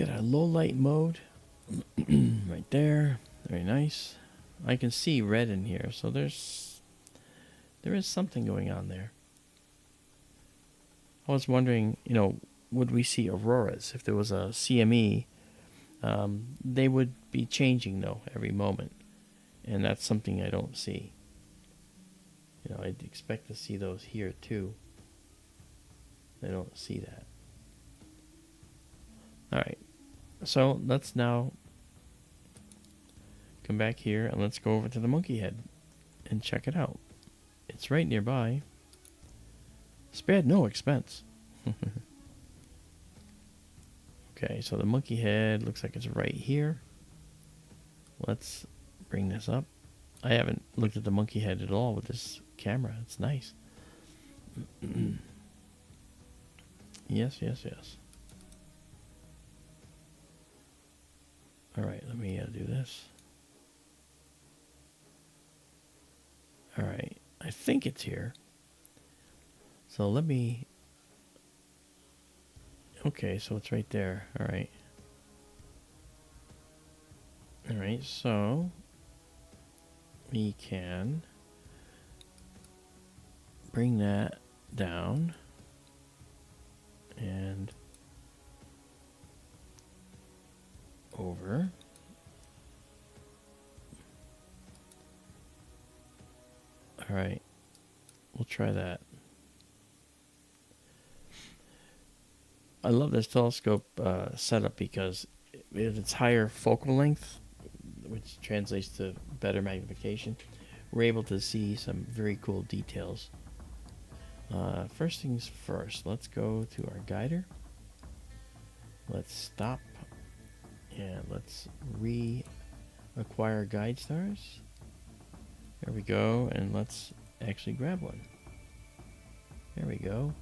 Speaker 2: our low light mode right there. Very nice. I can see red in here, so there is something going on there. I was wondering, would we see auroras if there was a CME? They would be changing though every moment, and that's something I don't see. I'd expect to see those here too. I don't see that. All right, so let's now come back here and let's go over to the Monkey Head and check it out. It's right nearby. Spared no expense. Okay, so the Monkey Head looks like it's right here. Let's bring this up. I haven't looked at the Monkey Head at all with this camera. It's nice. Yes. All right, let me do this. All right, I think it's here. So let me... Okay, so it's right there. All right. All right, so we can bring that down and over. All right, we'll try that. I love this telescope setup because with its higher focal length, which translates to better magnification, we're able to see some very cool details. First things first, let's go to our guider. Let's stop and let's reacquire guide stars. There we go, and let's actually grab one. There we go.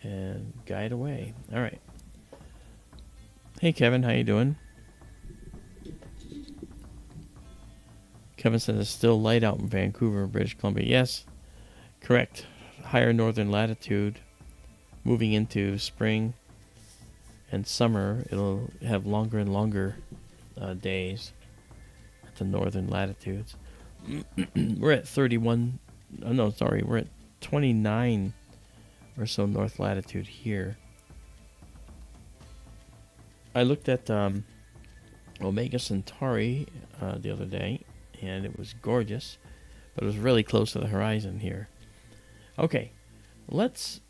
Speaker 2: And guide away. All right. Hey, Kevin, how you doing? Kevin says it's still light out in Vancouver, British Columbia. Yes, correct. Higher northern latitude, moving into spring and summer, it'll have longer and longer days. the northern latitudes. We're at 31. Oh, no, sorry. We're at 29 or so north latitude here. I looked at Omega Centauri the other day, and it was gorgeous, but it was really close to the horizon here. Okay, let's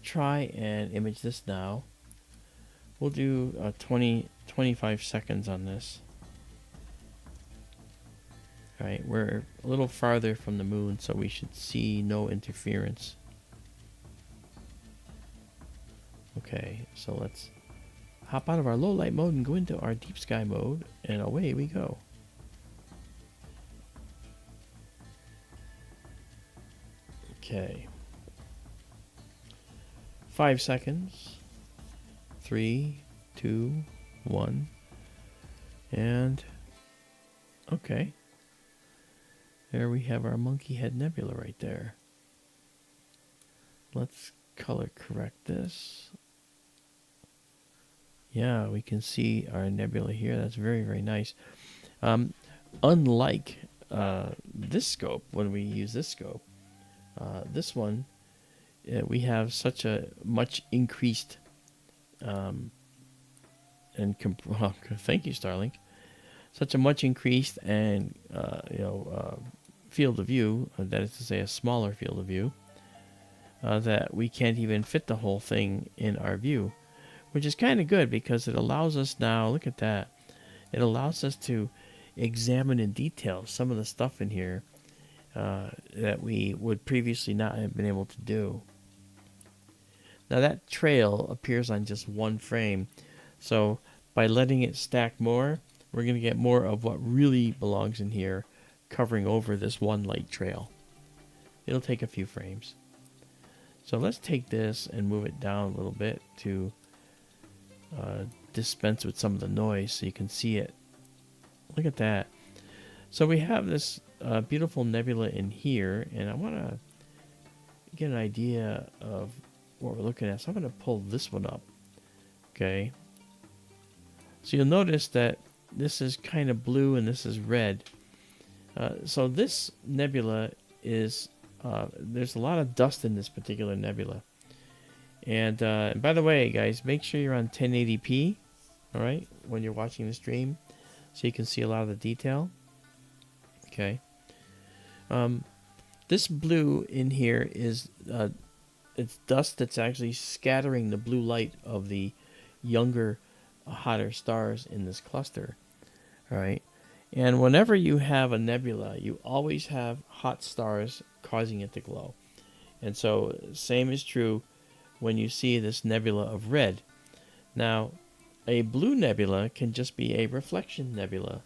Speaker 2: try and image this now. We'll do 25 seconds on this. All right, we're a little farther from the moon, so we should see no interference. Okay, so let's hop out of our low light mode and go into our deep sky mode, and away we go. Okay. 5 seconds. 3, 2, 1. And okay. There we have our Monkey Head Nebula right there. Let's color correct this. Yeah, we can see our nebula here. That's very, very nice. Unlike this scope, when we use this scope, this one, we have such a much increased, thank you, Starlink, such a much increased and field of view, that is to say, a smaller field of view, that we can't even fit the whole thing in our view, which is kind of good because it allows us now. Look at that! It allows us to examine in detail some of the stuff in here that we would previously not have been able to do. Now that trail appears on just one frame, so by letting it stack more, we're going to get more of what really belongs in here, covering over this one light trail. It'll take a few frames. So let's take this and move it down a little bit to dispense with some of the noise so you can see it. Look at that. So we have this beautiful nebula in here, and I want to get an idea of what we're looking at. So I'm going to pull this one up. Okay. So you'll notice that this is kind of blue and this is red. So this nebula is, there's a lot of dust in this particular nebula. And by the way, guys, make sure you're on 1080p, all right, when you're watching the stream, so you can see a lot of the detail. Okay. This blue in here is it's dust that's actually scattering the blue light of the younger, hotter stars in this cluster. All right. And whenever you have a nebula, you always have hot stars causing it to glow. And so same is true when you see this nebula of red. Now, a blue nebula can just be a reflection nebula,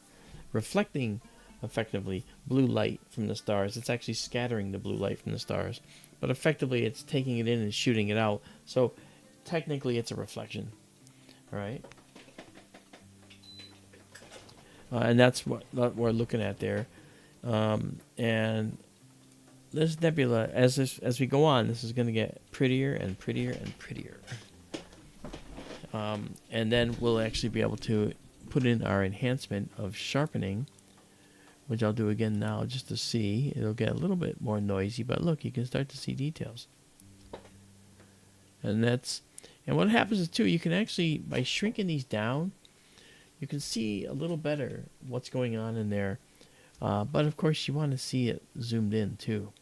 Speaker 2: reflecting effectively blue light from the stars. It's actually scattering the blue light from the stars, but effectively it's taking it in and shooting it out. So technically it's a reflection. All right. And that's what we're looking at there. And this nebula, as we go on, this is going to get prettier and prettier and prettier. And then we'll actually be able to put in our enhancement of sharpening, which I'll do again now just to see. It'll get a little bit more noisy, but look, you can start to see details. And what happens is too, you can actually, by shrinking these down, you can see a little better what's going on in there. But of course you want to see it zoomed in too,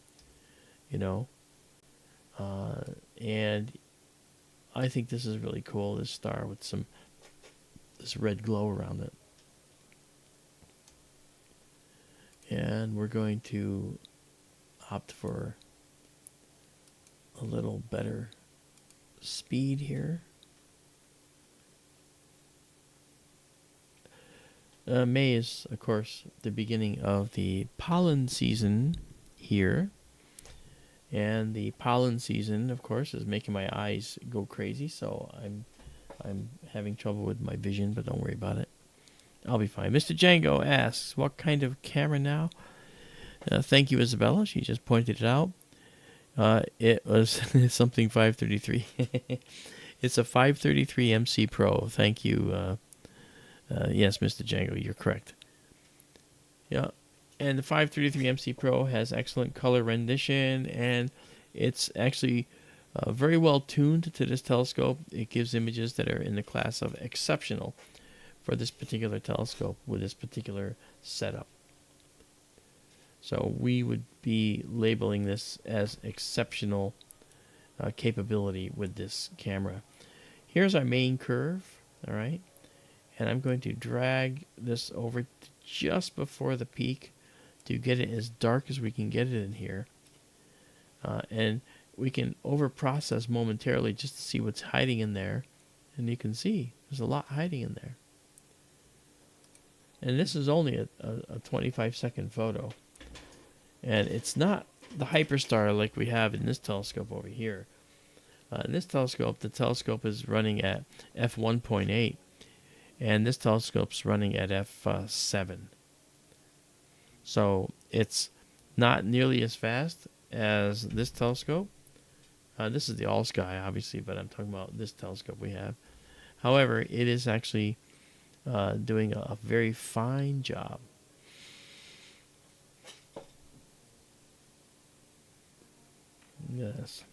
Speaker 2: and I think this is really cool, this star with this red glow around it. And we're going to opt for a little better speed here. May is, of course, the beginning of the pollen season here. And the pollen season, of course, is making my eyes go crazy, so I'm having trouble with my vision, but don't worry about it. I'll be fine. Mr. Django asks, what kind of camera now? Thank you, Isabella. She just pointed it out. It was something 533. It's a 533 MC Pro. Thank you. Yes, Mr. Django, you're correct. Yeah. And the 533 MC Pro has excellent color rendition, and it's actually very well tuned to this telescope. It gives images that are in the class of exceptional for this particular telescope with this particular setup. So we would be labeling this as exceptional capability with this camera. Here's our main curve, all right? And I'm going to drag this over to just before the peak to get it as dark as we can get it in here. And we can over-process momentarily just to see what's hiding in there. And you can see there's a lot hiding in there. And this is only a 25-second photo. And it's not the hyperstar like we have in this telescope over here. In this telescope, the telescope is running at f1.8. And this telescope's running at f7. So it's not nearly as fast as this telescope. This is the all sky, obviously, but I'm talking about this telescope we have. However, it is actually doing a very fine job. Yes.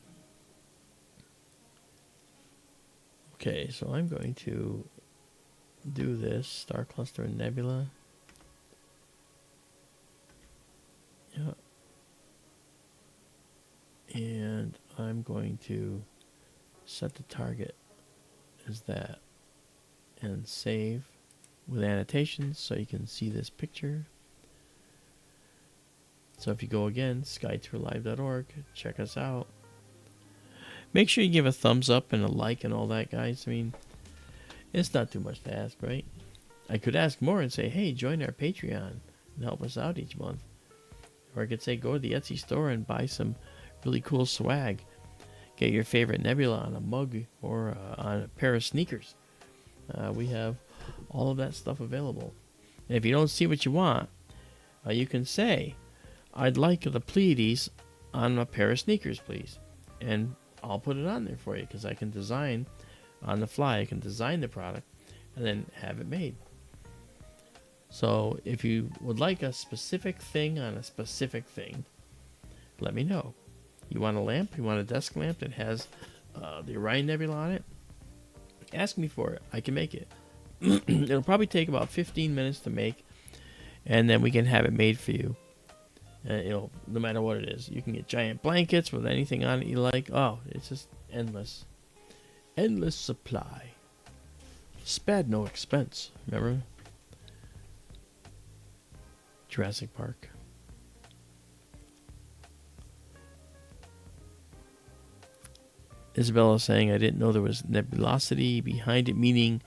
Speaker 2: Okay, so I'm going to do this star cluster and nebula. Yeah. And I'm going to set the target as that and save with annotations so you can see this picture. So if you go again, skytourlive.org, check us out. Make sure you give a thumbs up and a like and all that, guys. I mean, it's not too much to ask, right? I could ask more and say, hey, join our Patreon and help us out each month. Or I could say, go to the Etsy store and buy some really cool swag. Get your favorite nebula on a mug or on a pair of sneakers. We have all of that stuff available. And if you don't see what you want, you can say, I'd like the Pleiades on a pair of sneakers, please. And I'll put it on there for you because I can design on the fly. I can design the product and then have it made. So if you would like a specific thing on a specific thing, let me know. You want a lamp? You want a desk lamp that has the Orion Nebula on it? Ask me for it. I can make it. It'll probably take about 15 minutes to make, and then we can have it made for you. No matter what it is. You can get giant blankets with anything on it you like. Oh, it's just endless. Endless supply. Spad no expense. Remember? Jurassic Park. Isabella saying, I didn't know there was nebulosity behind it, meaning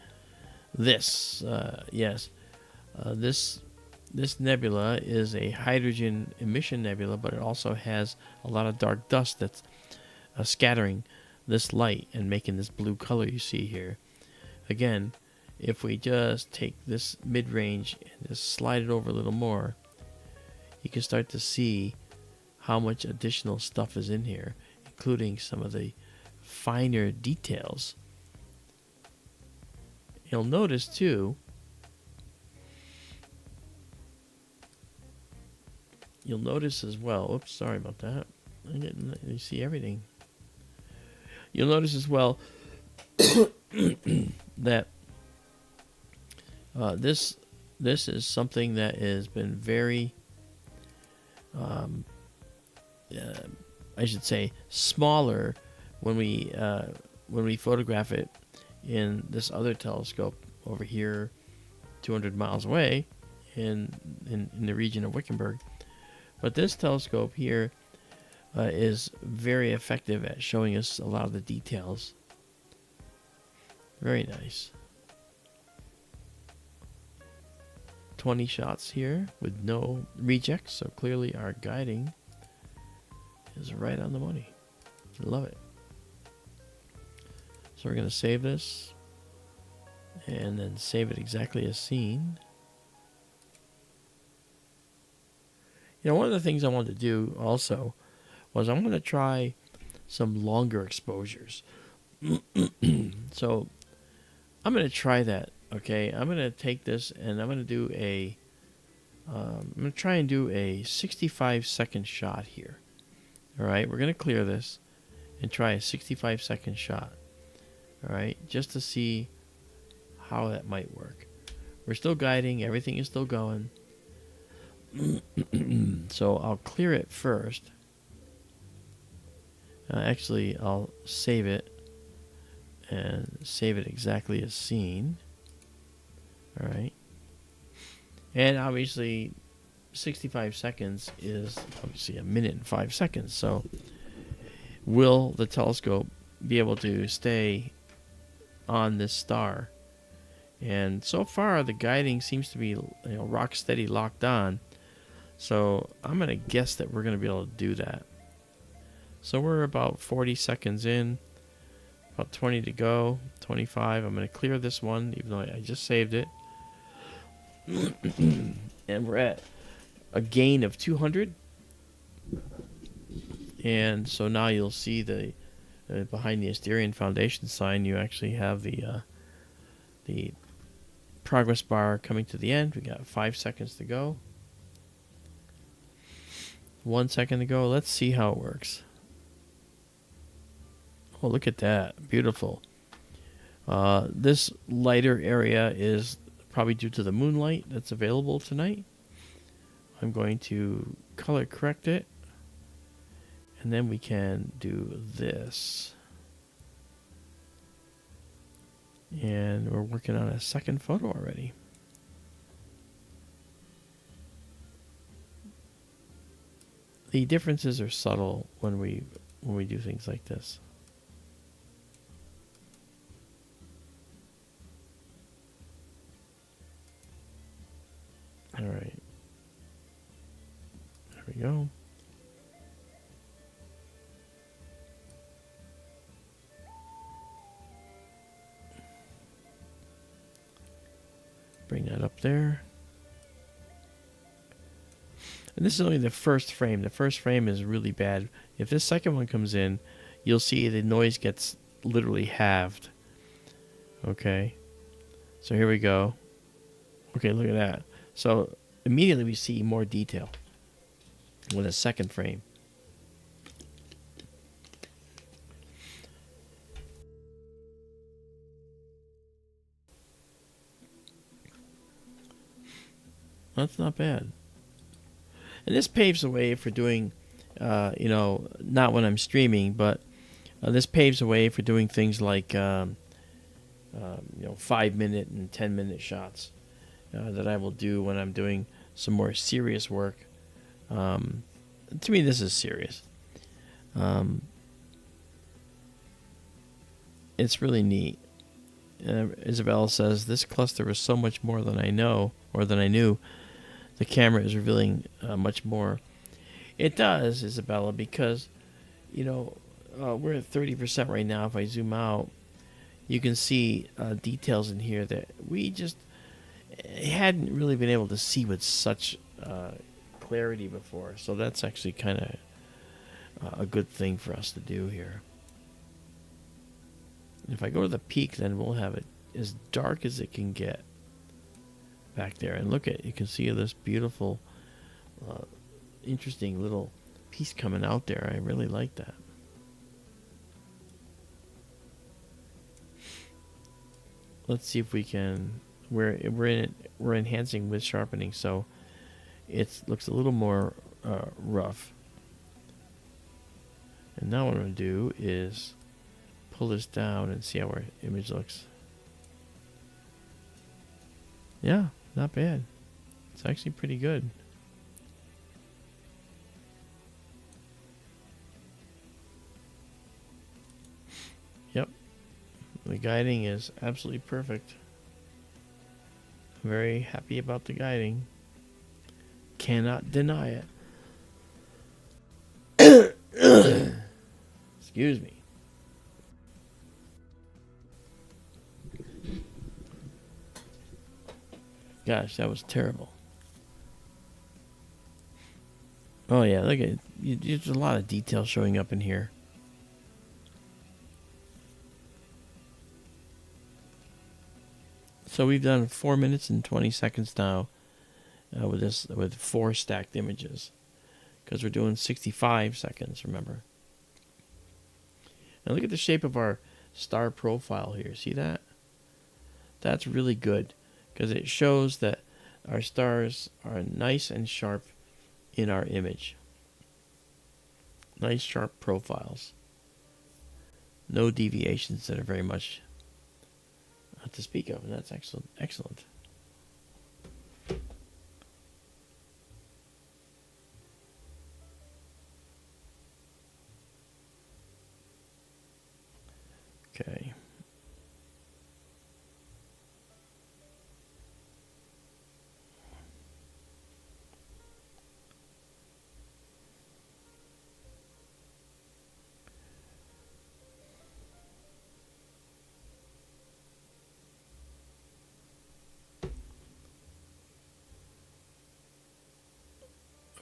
Speaker 2: this. Yes. This nebula is a hydrogen emission nebula, but it also has a lot of dark dust that's scattering this light and making this blue color you see here. Again, if we just take this mid-range and just slide it over a little more, you can start to see how much additional stuff is in here, including some of the finer details. You'll notice too, as well, oops, sorry about that. I didn't let you see everything. You'll notice as well that this is something that has been very, I should say, smaller when we photograph it in this other telescope over here, 200 miles away, in the region of Wickenburg. But this telescope here is very effective at showing us a lot of the details. Very nice. 20 shots here with no rejects, so clearly our guiding is right on the money. Love it. So we're going to save this and then save it exactly as seen. You know, one of the things I wanted to do also was I'm going to try some longer exposures. So I'm going to try that, okay? I'm going to take this and I'm going to do I'm going to try and do a 65-second shot here. All right, we're going to clear this and try a 65-second shot. All right, just to see how that might work. We're still guiding. Everything is still going. So I'll clear it first. Actually, I'll save it and save it exactly as seen. All right. And obviously, 65 seconds is obviously a minute and 5 seconds. So will the telescope be able to stay on this star? And so far, the guiding seems to be rock steady, locked on. So I'm going to guess that we're going to be able to do that. So we're about 40 seconds in, about 20 to go, 25. I'm going to clear this one, even though I just saved it. And we're at a gain of 200. And so now you'll see the behind the Asterian Foundation sign, you actually have the progress bar coming to the end. We got 5 seconds to go. 1 second to go. Let's see how it works. Oh, look at that. Beautiful. This lighter area is probably due to the moonlight that's available tonight. I'm going to color correct it. And then we can do this. And we're working on a second photo already. The differences are subtle when we do things like this. All right. There we go. Bring that up there. And this is only the first frame. The first frame is really bad. If this second one comes in, you'll see the noise gets literally halved. Okay. So here we go. Okay, look at that. So immediately we see more detail with a second frame. That's not bad. And this paves the way for doing, not when I'm streaming, but this paves the way for doing things like, 5-minute and 10-minute shots that I will do when I'm doing some more serious work. To me, this is serious. It's really neat. Isabella says, this cluster is so much more than I know, or than I knew. The camera is revealing much more. It does, Isabella, because, we're at 30% right now. If I zoom out, you can see details in here that we just hadn't really been able to see with such clarity before. So that's actually kind of a good thing for us to do here. If I go to the peak, then we'll have it as dark as it can get back there. And look at, you can see this beautiful, interesting little piece coming out there. I really like that. Let's see if we can. We're enhancing with sharpening, so it looks a little more rough. And now what I'm going to do is pull this down and see how our image looks. Yeah, not bad. It's actually pretty good. Yep. The guiding is absolutely perfect. Very happy about the guiding. Cannot deny it. Excuse me. Gosh, that was terrible. Oh yeah, look at it. There's a lot of detail showing up in here. So we've done 4 minutes and 20 seconds now, with 4 stacked images, because we're doing 65 seconds. Remember. Now look at the shape of our star profile here. See that? That's really good, because it shows that our stars are nice and sharp in our image. Nice sharp profiles. No deviations that are very much to speak of, and that's excellent. Excellent. Okay.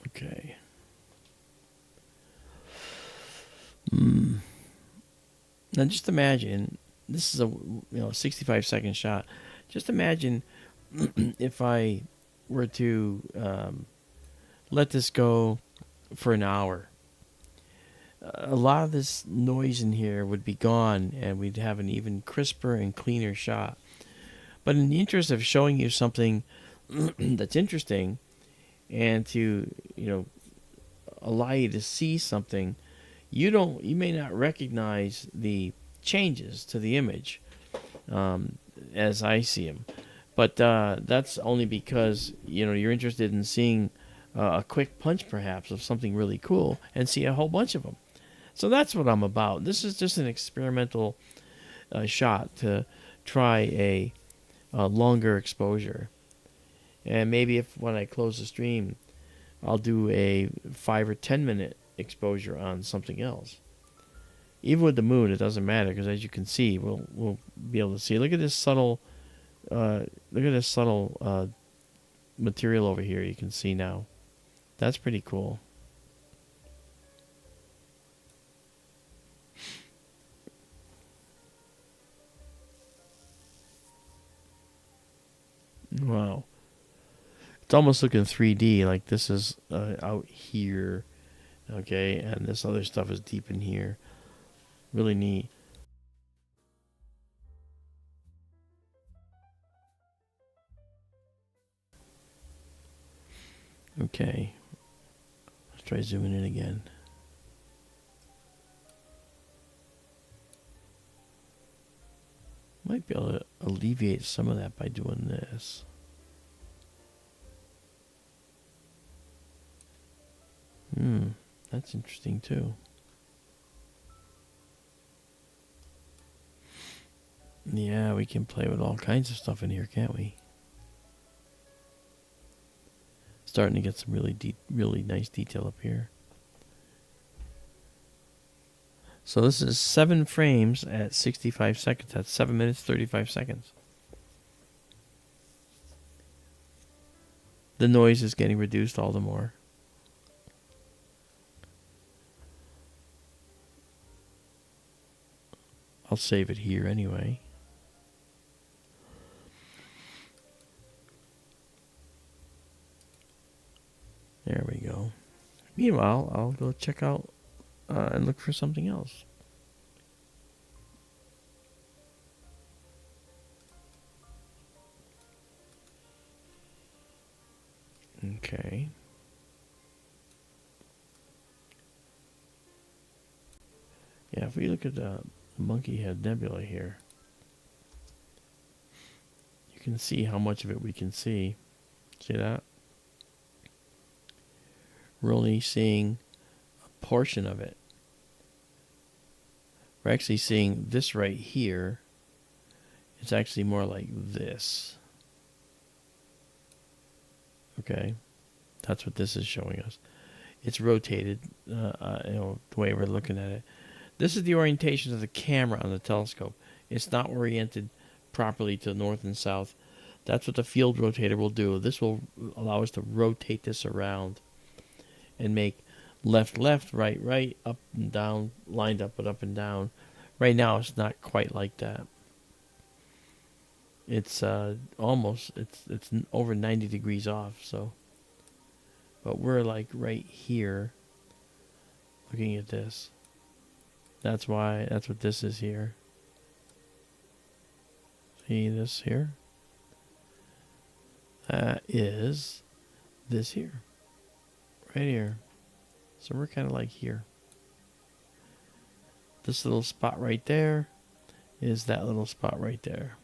Speaker 2: Okay. Now just imagine, this is a 65-second shot. Just imagine if I were to let this go for an hour. A lot of this noise in here would be gone, and we'd have an even crisper and cleaner shot. But in the interest of showing you something that's interesting, and to allow you to see something, you may not recognize the changes to the image as I see them, but that's only because you're interested in seeing a quick punch perhaps of something really cool and see a whole bunch of them. So that's what I'm about. This is just an experimental shot to try a longer exposure, and maybe when I close the stream, I'll do a 5 or 10 minute exposure on something else. Even with the moon, it doesn't matter, because as you can see, we'll be able to see. Look at this subtle, material over here. You can see now. That's pretty cool. Wow. It's almost looking 3D, like this is out here, okay, and this other stuff is deep in here. Really neat. Okay, let's try zooming in again. Might be able to alleviate some of that by doing this. That's interesting too. Yeah, we can play with all kinds of stuff in here, can't we? Starting to get some really nice detail up here. So this is 7 frames at 65 seconds. That's 7 minutes, 35 seconds. The noise is getting reduced all the more. I'll save it here anyway. There we go. Meanwhile, I'll go check out and look for something else. Okay. Yeah, if we look at the Monkey Head Nebula here, you can see how much of it we can see. See that? We're only seeing a portion of it. We're actually seeing this right here. It's actually more like this. Okay, that's what this is showing us. It's rotated, the way we're looking at it. This is the orientation of the camera on the telescope. It's not oriented properly to north and south. That's what the field rotator will do. This will allow us to rotate this around and make left, right, up and down, lined up but up and down. Right now, it's not quite like that. It's almost, it's over 90 degrees off, so but we're like right here looking at this. That's what this is here. See this here? That is this here. Right here. So we're kind of like here. This little spot right there is that little spot right there.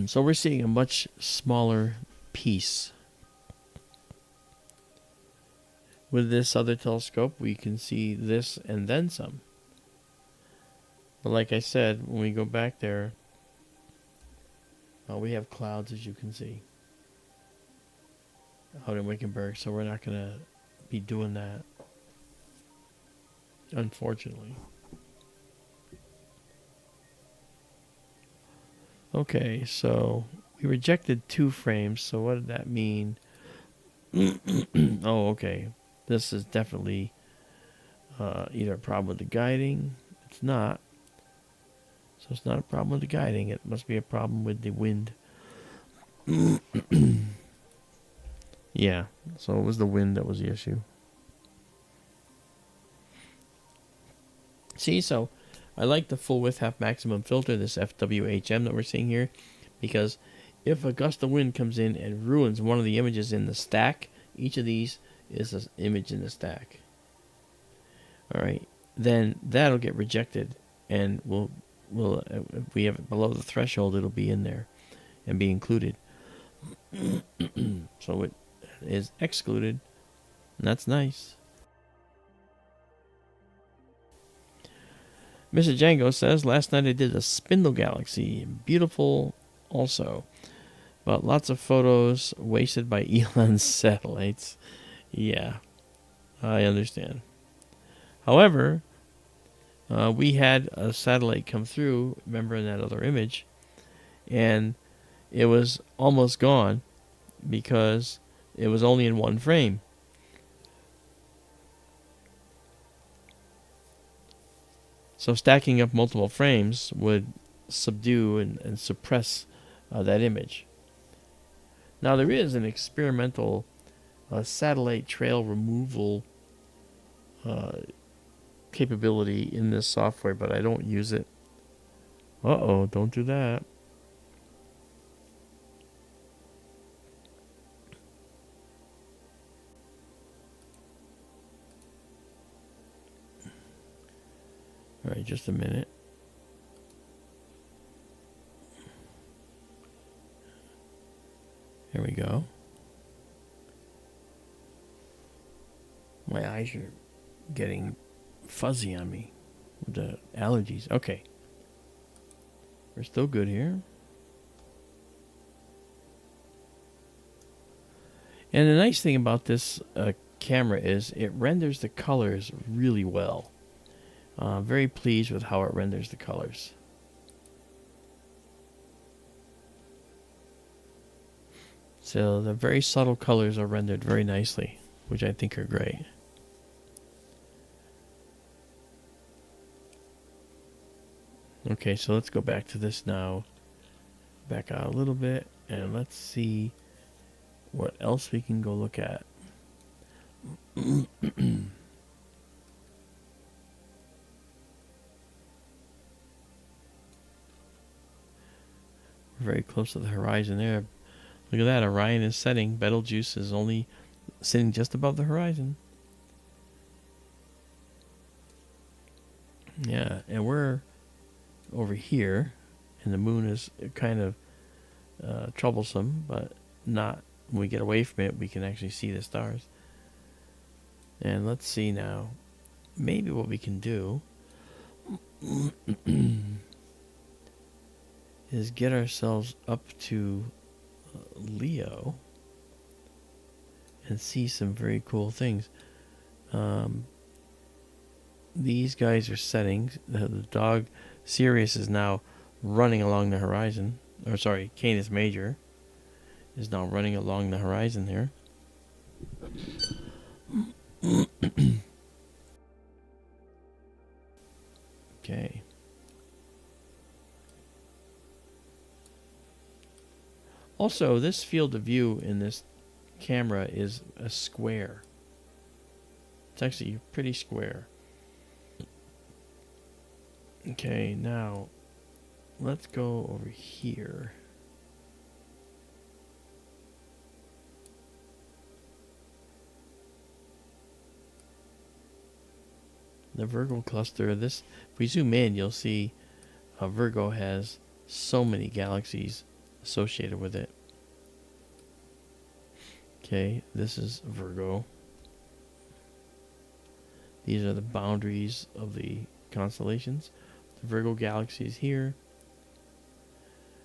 Speaker 2: So we're seeing a much smaller piece. With this other telescope, we can see this and then some. But like I said, when we go back there, we have clouds, as you can see, out in Wickenburg, so we're not going to be doing that, unfortunately. Okay, so we rejected 2 frames, so what did that mean? Oh, okay. This is definitely either a problem with the guiding. It's not. So it's not a problem with the guiding. It must be a problem with the wind. Yeah, so it was the wind that was the issue. See, so I like the full width half maximum filter, this FWHM that we're seeing here, because if a gust of wind comes in and ruins one of the images in the stack, each of these is an image in the stack. All right, then that'll get rejected, and if we have it below the threshold, it'll be in there and be included. So it is excluded, and that's nice. Mr. Django says, last night I did a spindle galaxy. Beautiful also. But lots of photos wasted by Elon's satellites. Yeah, I understand. However, we had a satellite come through, remember in that other image, and it was almost gone because it was only in 1 frame. So stacking up multiple frames would subdue and suppress that image. Now there is an experimental satellite trail removal capability in this software, but I don't use it. Uh-oh, don't do that. All right, just a minute. Here we go. My eyes are getting fuzzy on me with the allergies. Okay. We're still good here. And the nice thing about this camera is it renders the colors really well. Very pleased with how it renders the colors. So the very subtle colors are rendered very nicely, which I think are great. Okay, so let's go back to this now. Back out a little bit, and let's see what else we can go look at. We're very close to the horizon there. Look at that, Orion is setting. Betelgeuse is only sitting just above the horizon. Yeah, and we're over here, and the moon is kind of troublesome, but not. When we get away from it, we can actually see the stars. And let's see now. Maybe what we can do is get ourselves up to Leo and see some very cool things. These guys are setting. The dog Sirius is now running along the horizon. Or sorry, Canis Major is now running along the horizon there. Okay. Also, this field of view in this camera is a square. It's actually pretty square. Okay, now let's go over here. The Virgo cluster. This, if we zoom in, you'll see Virgo has so many galaxies associated with it. Okay, this is Virgo. These are the boundaries of the constellations. The Virgo galaxies here.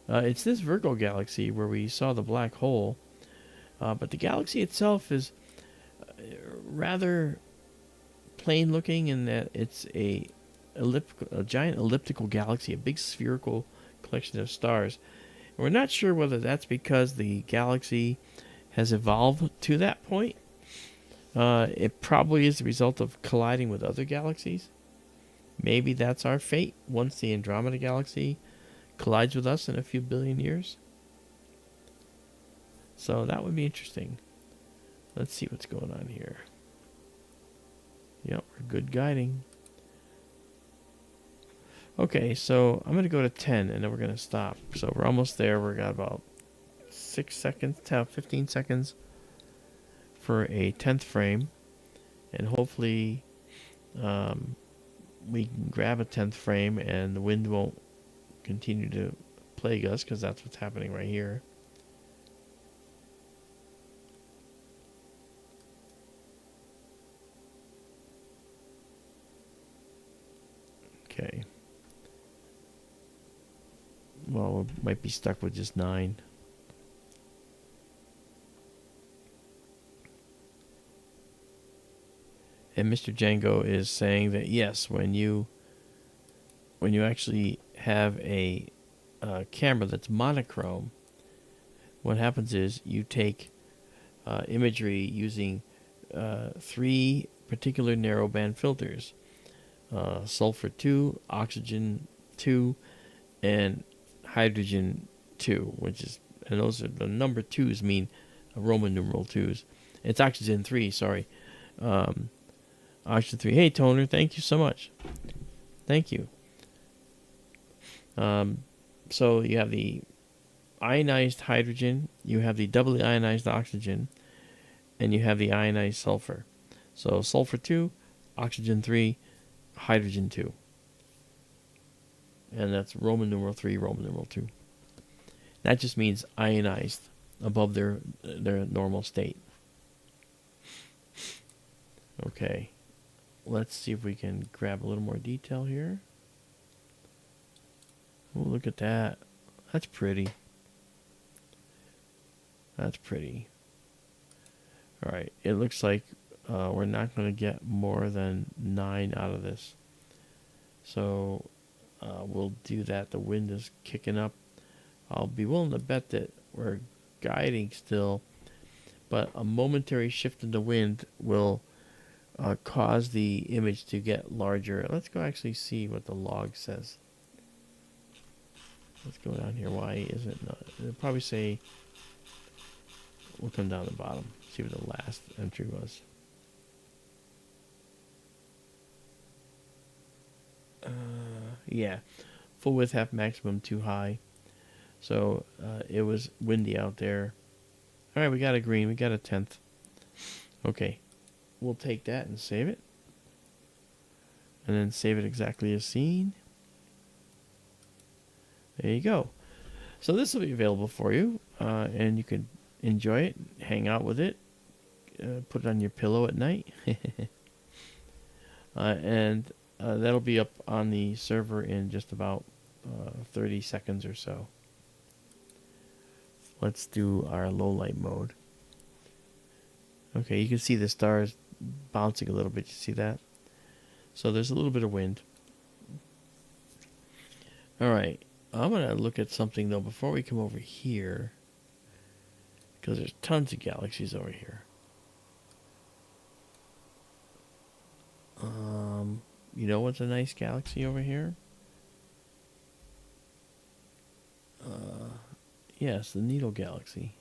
Speaker 2: It's this Virgo galaxy where we saw the black hole, but the galaxy itself is rather plain looking in that it's a giant elliptical galaxy, a big spherical collection of stars. And we're not sure whether that's because the galaxy has evolved to that point. It probably is the result of colliding with other galaxies. Maybe that's our fate once the Andromeda galaxy collides with us in a few billion years. So that would be interesting. Let's see what's going on here. Yep, we're good guiding. Okay, so I'm going to go to 10 and then we're going to stop. So we're almost there. We've got about 6 seconds, 15 seconds for a 10th frame. And hopefully we can grab a 10th frame and the wind won't continue to plague us, because that's what's happening right here. Okay. Well, we might be stuck with just 9. And Mr. Django is saying that yes, when you actually have a camera that's monochrome, what happens is you take imagery using 3 particular narrowband filters: sulfur 2, oxygen 2, and hydrogen 2, and those are the number 2s mean Roman numeral 2s. It's oxygen 3, sorry. Oxygen 3. Hey, Toner, thank you so much. Thank you. So you have the ionized hydrogen, you have the doubly ionized oxygen, and you have the ionized sulfur. So sulfur 2, oxygen 3, hydrogen 2. And that's Roman numeral 3, Roman numeral 2. That just means ionized, above their normal state. Okay. Let's see if we can grab a little more detail here. Oh, look at that. That's pretty. That's pretty. Alright, it looks like we're not going to get more than 9 out of this. So we'll do that. The wind is kicking up. I'll be willing to bet that we're guiding still, but a momentary shift in the wind will cause the image to get larger. Let's go actually see what the log says. Let's go down here. Why is it not? It'll probably say, we'll come down the bottom, see what the last entry was. Yeah, full width, half maximum, too high. So it was windy out there. All right, we got a green. We got a 10th. Okay, we'll take that and save it. And then save it exactly as seen. There you go. So this will be available for you, and you can enjoy it, hang out with it, put it on your pillow at night. And that'll be up on the server in just about 30 seconds or so. Let's do our low light mode. Okay, you can see the stars bouncing a little bit. You see that? So there's a little bit of wind. All right, I'm going to look at something, though, before we come over here, because there's tons of galaxies over here. You know what's a nice galaxy over here? Yes, the Needle Galaxy.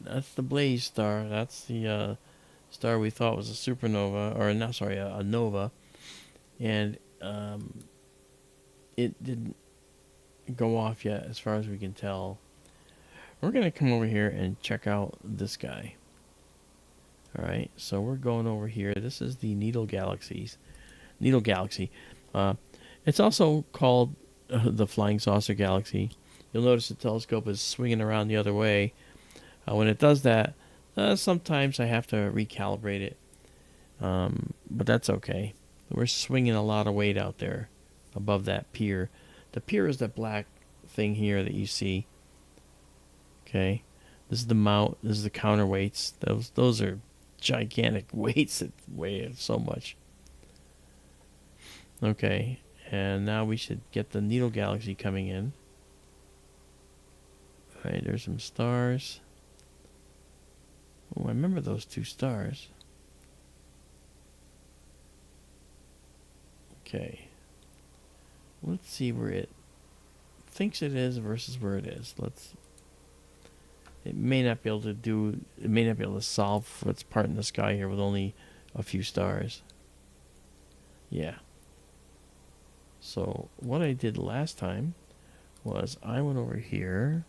Speaker 2: That's the Blaze star. That's the star we thought was a supernova, or no, sorry, a nova, and it didn't go off yet, as far as we can tell. We're gonna come over here and check out this guy. All right, so we're going over here. This is the Needle Galaxies. Needle Galaxy. Uh, it's also called the Flying Saucer Galaxy. You'll notice the telescope is swinging around the other way. When it does that, sometimes I have to recalibrate it, but that's okay. We're swinging a lot of weight out there above that pier. The pier is that black thing here that you see. Okay, this is the mount. This is the counterweights. Those are gigantic weights that weigh so much. Okay, and now we should get the Needle Galaxy coming in. All right, there's some stars. Oh, I remember those two stars. Okay. Let's see where it thinks it is versus where it is. It may not be able to solve for its part in the sky here with only a few stars. Yeah. So what I did last time was I went over here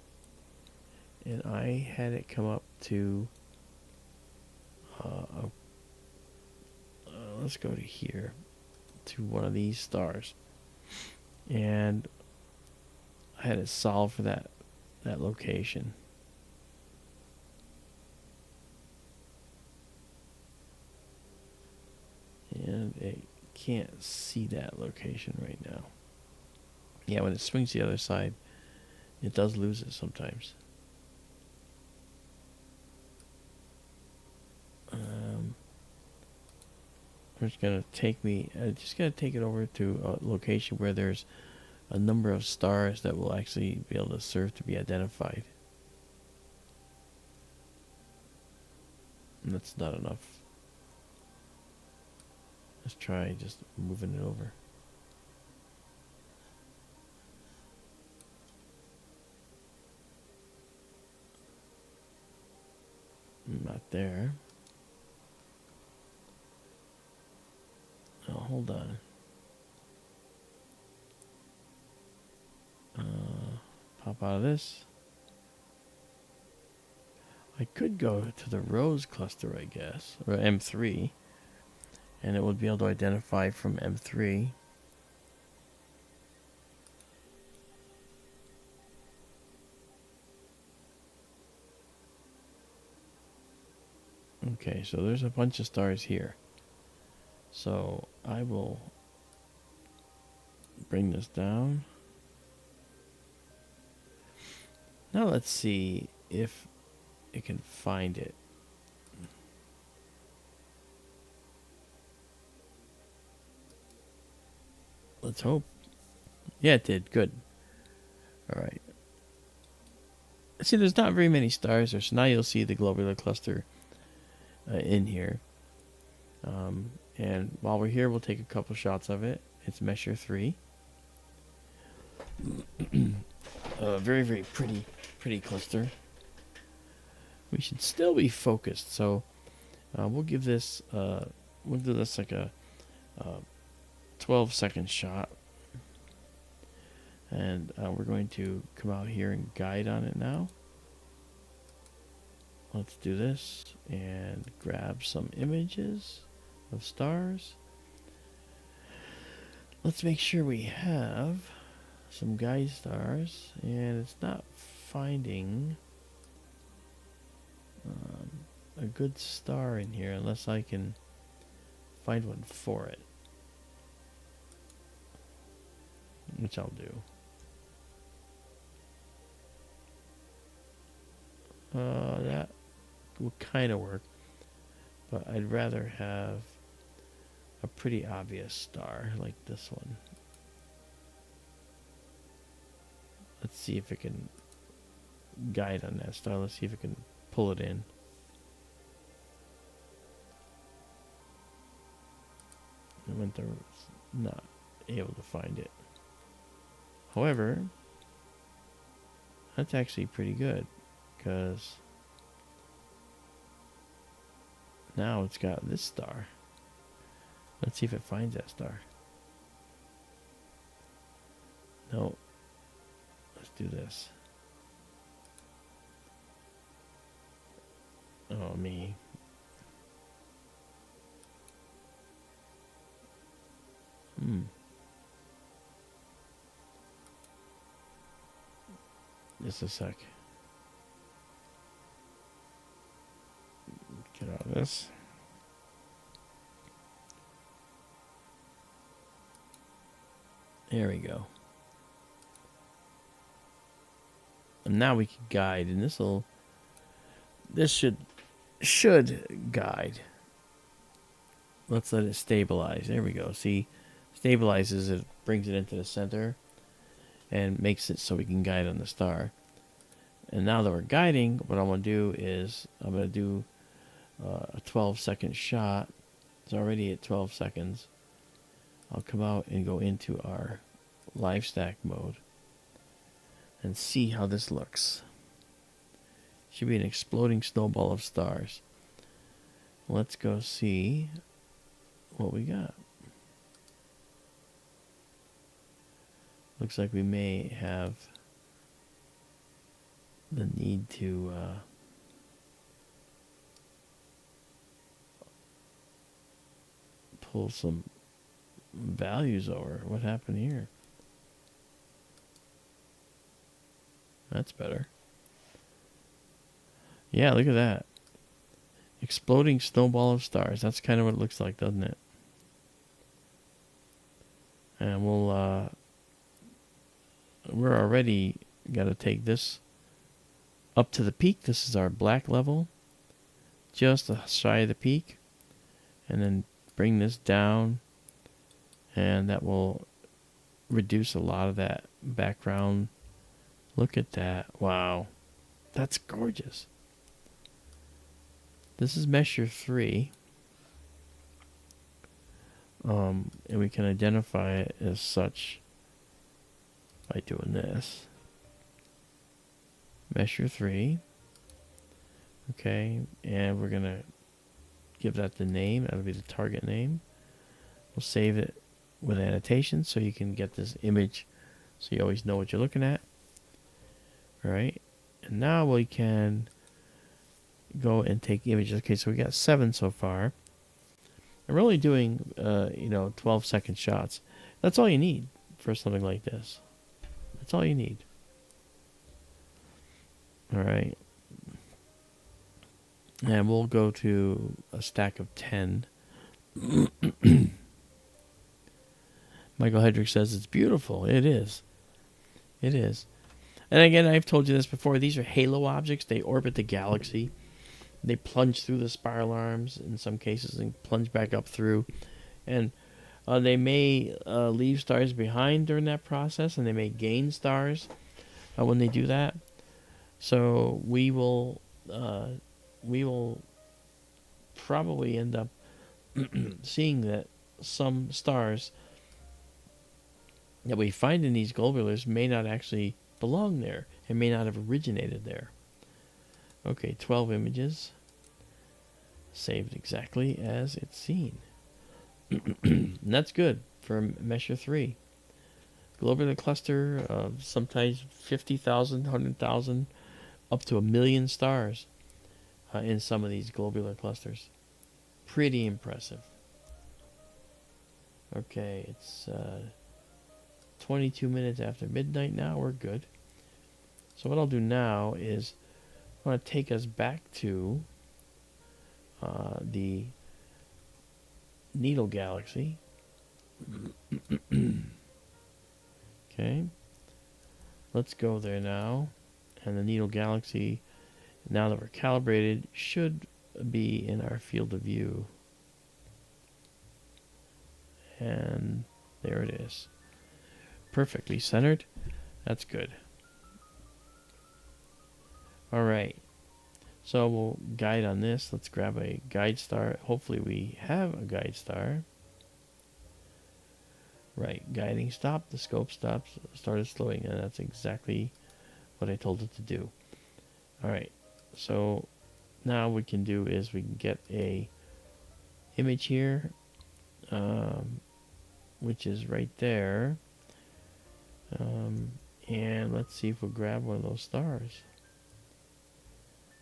Speaker 2: and I had it come up to let's go to here, to one of these stars, and I had it solve for that location. And it can't see that location right now. Yeah, when it swings the other side, it does lose it sometimes. It's gonna take me. Just gotta take it over to a location where there's a number of stars that will actually be able to serve to be identified. And that's not enough. Let's try just moving it over. Not there. Oh, hold on. Pop out of this. I could go to the Rose Cluster, I guess, or M3, and it would be able to identify from M3. Okay, so there's a bunch of stars here. So I will bring this down. Now let's see if it can find it. Let's hope. Yeah, it did. Good. All right. See, there's not very many stars there, so now you'll see the Globular Cluster in here. And while we're here, we'll take a couple shots of it. It's Measure 3. Very, very pretty cluster. We should still be focused, so we'll give this like a 12-second shot, and we're going to come out here and guide on it now. Let's do this and grab some images of stars. Let's make sure we have some guide stars, and it's not finding a good star in here unless I can find one for it, which I'll do. That will kind of work, but I'd rather have a pretty obvious star like this one. Let's see if it can guide on that star. Let's see if it can pull it in. I went there, not able to find it. However, that's actually pretty good, because now it's got this star. Let's see if it finds that star. No. Let's do this. Oh, me. Just a sec. Get out of this. There we go. And now we can guide, and this should guide. Let's let it stabilize. There we go. See, stabilizes it, brings it into the center, and makes it so we can guide on the star. And now that we're guiding, what I'm going to do is I'm going to do a 12-second shot. It's already at 12 seconds. I'll come out and go into our live stack mode and see how this looks. Should be an exploding snowball of stars. Let's go see what we got. Looks like we may have the need to pull some values over. What happened here? That's better. Yeah, look at that. Exploding snowball of stars. That's kind of what it looks like, doesn't it? And we're already got to take this up to the peak. This is our black level, just shy of the peak, and then bring this down, and that will reduce a lot of that background. Look at that. Wow, that's gorgeous. This is measure 3, and we can identify it as such by doing this. Measure 3. Okay, and we're gonna give that the name. That'll be the target name. We'll save it with annotations so you can get this image, so you always know what you're looking at. All right, and now we can go and take images. Okay, so we got 7 so far. And we're only doing 12-second shots. That's all you need for something like this. That's all you need. All right. And we'll go to a stack of 10. Michael Hedrick says it's beautiful. It is. It is. And again, I've told you this before. These are halo objects. They orbit the galaxy. They plunge through the spiral arms in some cases and plunge back up through. And they may leave stars behind during that process, and they may gain stars when they do that. So we will probably end up seeing that some stars that we find in these globulars may not actually belong there and may not have originated there. Okay, 12 images. Saved exactly as it's seen. And that's good for measure 3. Globular cluster of sometimes 50,000, 100,000, up to 1 million stars in some of these globular clusters. Pretty impressive. Okay, it's 22 minutes after midnight now. We're good. So what I'll do now is I want to take us back to the Needle Galaxy. Okay. Let's go there now. And the Needle Galaxy, now that we're calibrated, should be in our field of view. And there it is. Perfectly centered. That's good. All right. So we'll guide on this. Let's grab a guide star. Hopefully we have a guide star. Right, guiding stopped, the scope stops, started slowing, and that's exactly what I told it to do. Alright, so now what we can do is we can get a image here, which is right there. And let's see if we'll grab one of those stars.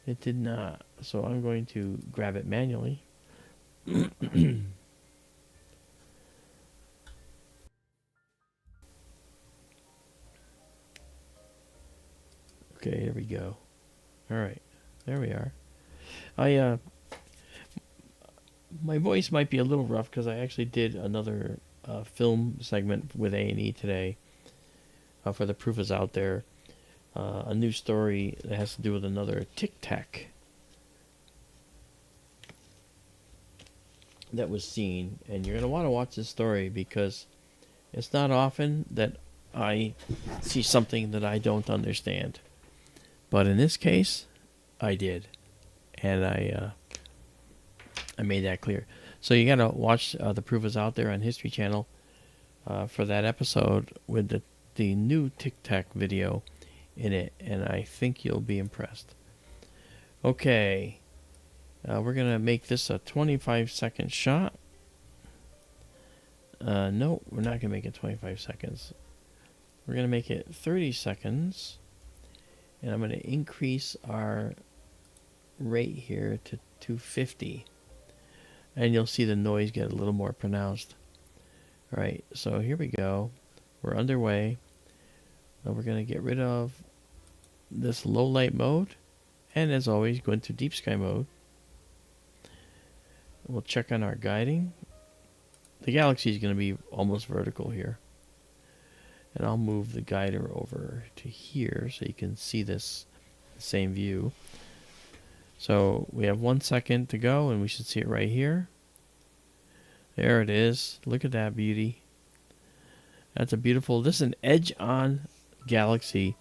Speaker 2: It did not, so I'm going to grab it manually. Okay, there we go. Alright, there we are. My voice might be a little rough because I actually did another film segment with A&E today for The Proof Is Out There. A new story that has to do with another Tic Tac that was seen. And you're going to want to watch this story because it's not often that I see something that I don't understand. But in this case, I did. And I made that clear. So you got to watch The Proof Is Out There on History Channel for that episode with the new Tic Tac video in it, and I think you'll be impressed. Okay, we're gonna make this a 25-second shot. No, we're not gonna make it 25 seconds. We're gonna make it 30 seconds, and I'm gonna increase our rate here to 250, and you'll see the noise get a little more pronounced. All right, so here we go. We're underway. We're going to get rid of this low light mode, and as always, go into deep sky mode. We'll check on our guiding. The galaxy is going to be almost vertical here, and I'll move the guider over to here so you can see this same view. So we have 1 second to go, and we should see it right here. There it is. Look at that beauty. That's a beautiful, this is an edge-on galaxy.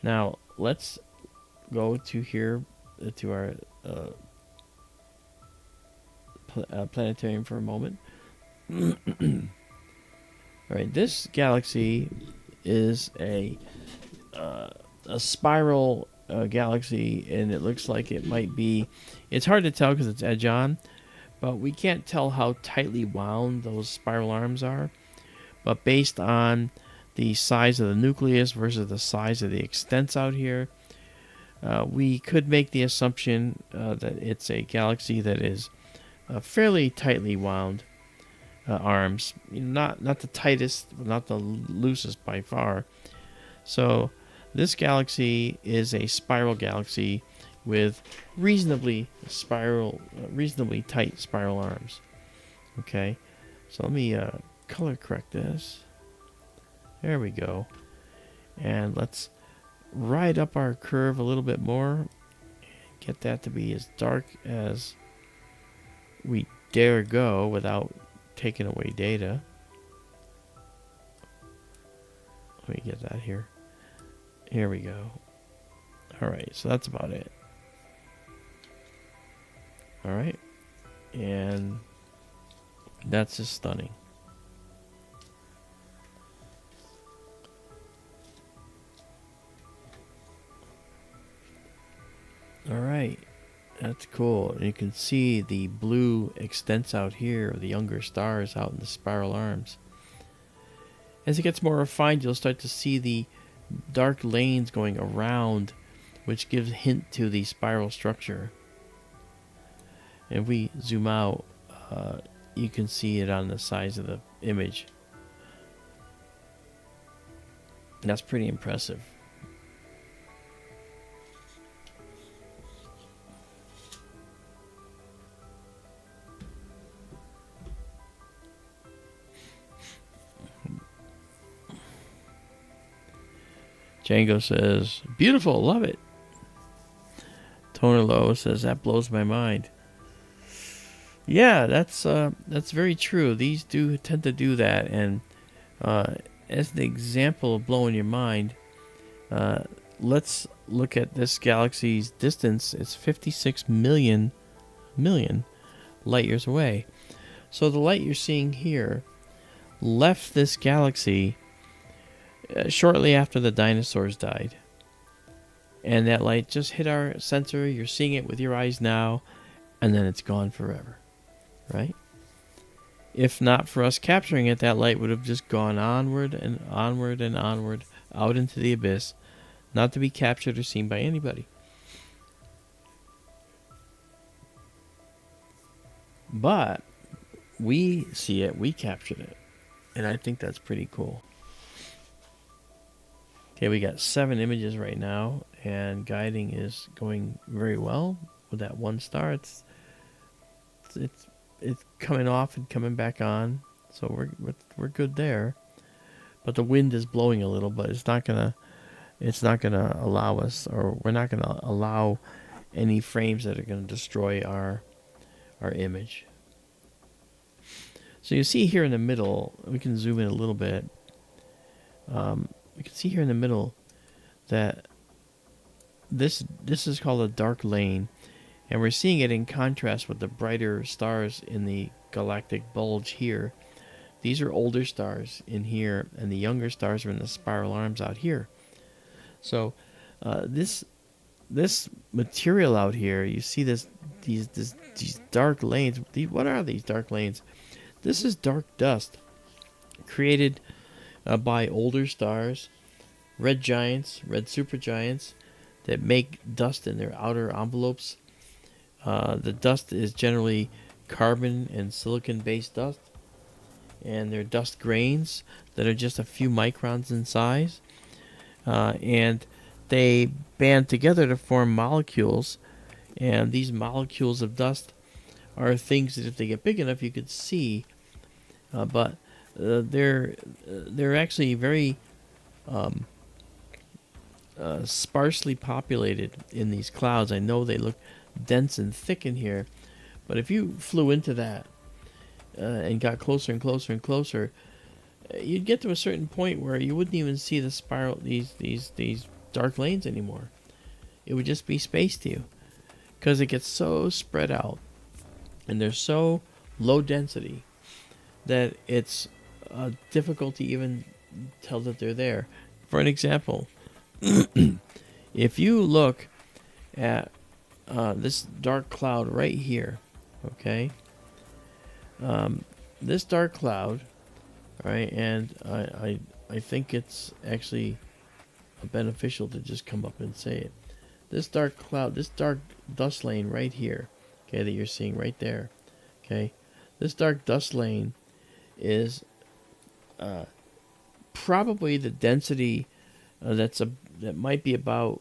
Speaker 2: Now, let's go to here, to our planetarium for a moment. Alright, this galaxy is a spiral galaxy, and it looks like it might be, it's hard to tell because it's edge-on, but we can't tell how tightly wound those spiral arms are. But based on the size of the nucleus versus the size of the extents out here, we could make the assumption that it's a galaxy that is fairly tightly wound arms. Not the tightest, but not the loosest by far. So this galaxy is a spiral galaxy with reasonably tight spiral arms. Okay, so let me color correct this. There we go. And let's ride up our curve a little bit more. Get that to be as dark as we dare go without taking away data. Let me get that here. Here we go. Alright, so that's about it. Alright. And that's just stunning. Alright, that's cool. And you can see the blue extents out here, the younger stars out in the spiral arms. As it gets more refined, you'll start to see the dark lanes going around, which gives a hint to the spiral structure. And if we zoom out, you can see it on the size of the image. And that's pretty impressive. Django says, beautiful, love it. Toner Low says, that blows my mind. Yeah, that's very true. These do tend to do that. And as the example of blowing your mind, let's look at this galaxy's distance. It's 56 million light years away. So the light you're seeing here left this galaxy shortly after the dinosaurs died. And that light just hit our sensor. You're seeing it with your eyes now, and then it's gone forever, right? If not for us capturing it, that light would have just gone onward and onward and onward out into the abyss, not to be captured or seen by anybody. But we see it, we captured it, and I think that's pretty cool. Okay, we got 7 images right now, and guiding is going very well with that 1 star. It's coming off and coming back on, so we're good there. But the wind is blowing a little, but it's not gonna allow us, or we're not gonna allow any frames that are gonna destroy our image. So you see here in the middle, we can zoom in a little bit. We can see here in the middle that this is called a dark lane, and we're seeing it in contrast with the brighter stars in the galactic bulge here. These are older stars in here, and the younger stars are in the spiral arms out here. So this material out here, you see these dark lanes. What are these dark lanes? This is dark dust created by older stars, red giants, red supergiants that make dust in their outer envelopes. The dust is generally carbon and silicon based dust, and they're dust grains that are just a few microns in size, and they band together to form molecules, and these molecules of dust are things that if they get big enough you could see, but they're actually very sparsely populated in these clouds. I know they look dense and thick in here, but if you flew into that and got closer and closer and closer, you'd get to a certain point where you wouldn't even see the spiral, these dark lanes anymore. It would just be space to you, because it gets so spread out and they're so low density that it's difficult to even tell that they're there. For an example, if you look at this dark cloud right here, okay, this dark cloud, right, and I think it's actually beneficial to just come up and say it. This dark cloud, this dark dust lane right here, okay, that you're seeing right there, okay, this dark dust lane is probably the density that might be about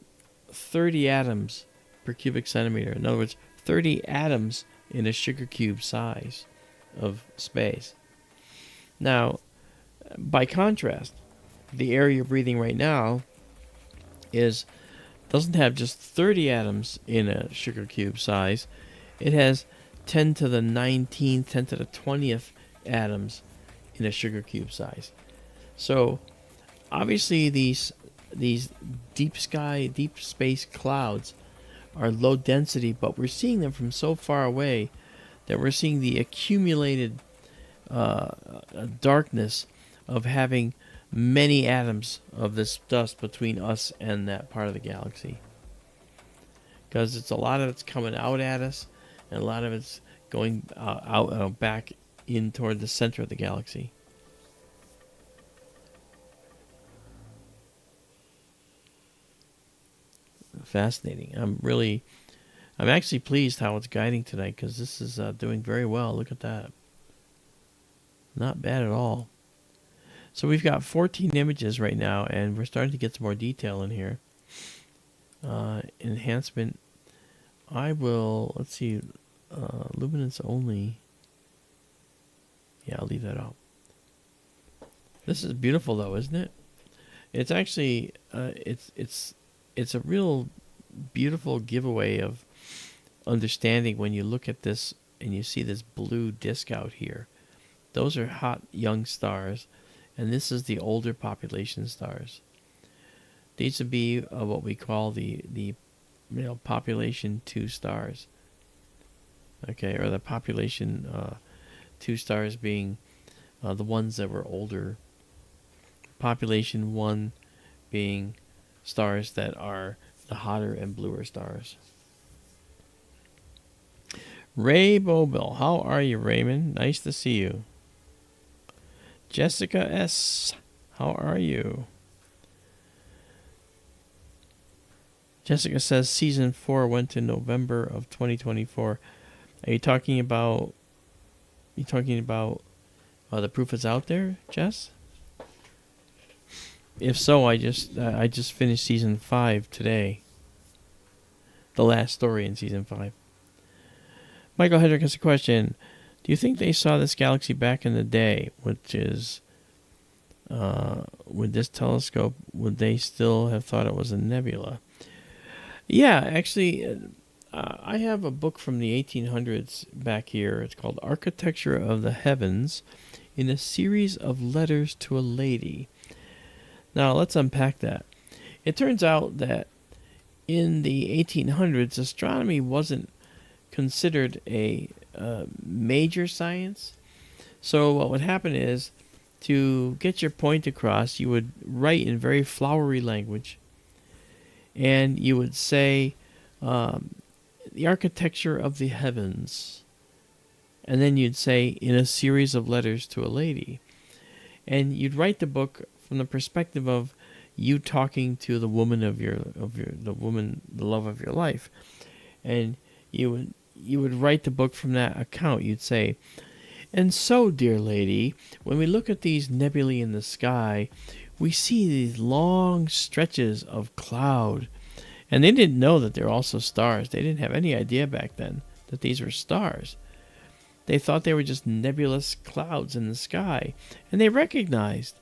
Speaker 2: 30 atoms per cubic centimeter. In other words, 30 atoms in a sugar cube size of space. Now, by contrast, the air you're breathing right now doesn't have just 30 atoms in a sugar cube size. It has 10 to the 19th, 10 to the 20th atoms in a sugar cube size. So, obviously these deep space clouds are low density, but we're seeing them from so far away that we're seeing the accumulated darkness of having many atoms of this dust between us and that part of the galaxy. Because it's a lot of it's coming out at us, and a lot of it's going out back in toward the center of the galaxy. Fascinating. I'm actually pleased how it's guiding tonight, because this is doing very well. Look at that. Not bad at all. So we've got 14 images right now, and we're starting to get some more detail in here. Enhancement. Let's see, luminance only. Yeah, I'll leave that out. This is beautiful though, isn't it? It's actually, it's a real beautiful giveaway of understanding when you look at this and you see this blue disk out here. Those are hot young stars, and this is the older population stars. These would be what we call the population 2 stars. Okay, or the population 2 stars being the ones that were older. Population 1 being stars that are the hotter and bluer stars. Ray Bobel, how are you, Raymond? Nice to see you. Jessica S, how are you? Jessica says season 4 went to November of 2024. Are you talking about? The proof is out there, Jess? If so, I just finished season 5 today. The last story in season 5. Michael Hedrick has a question. Do you think they saw this galaxy back in the day, which is, with this telescope, would they still have thought it was a nebula? Yeah, actually, I have a book from the 1800s back here. It's called Architecture of the Heavens in a Series of Letters to a Lady. Now, let's unpack that. It turns out that in the 1800s, astronomy wasn't considered a major science. So what would happen is, to get your point across, you would write in very flowery language, and you would say, the architecture of the heavens, and then you'd say, in a series of letters to a lady. And you'd write the book from the perspective of you talking to the woman the love of your life. And you would write the book from that account. You'd say, and so, dear lady, when we look at these nebulae in the sky, we see these long stretches of cloud. And they didn't know that they're also stars. They didn't have any idea back then that these were stars. They thought they were just nebulous clouds in the sky. And they recognized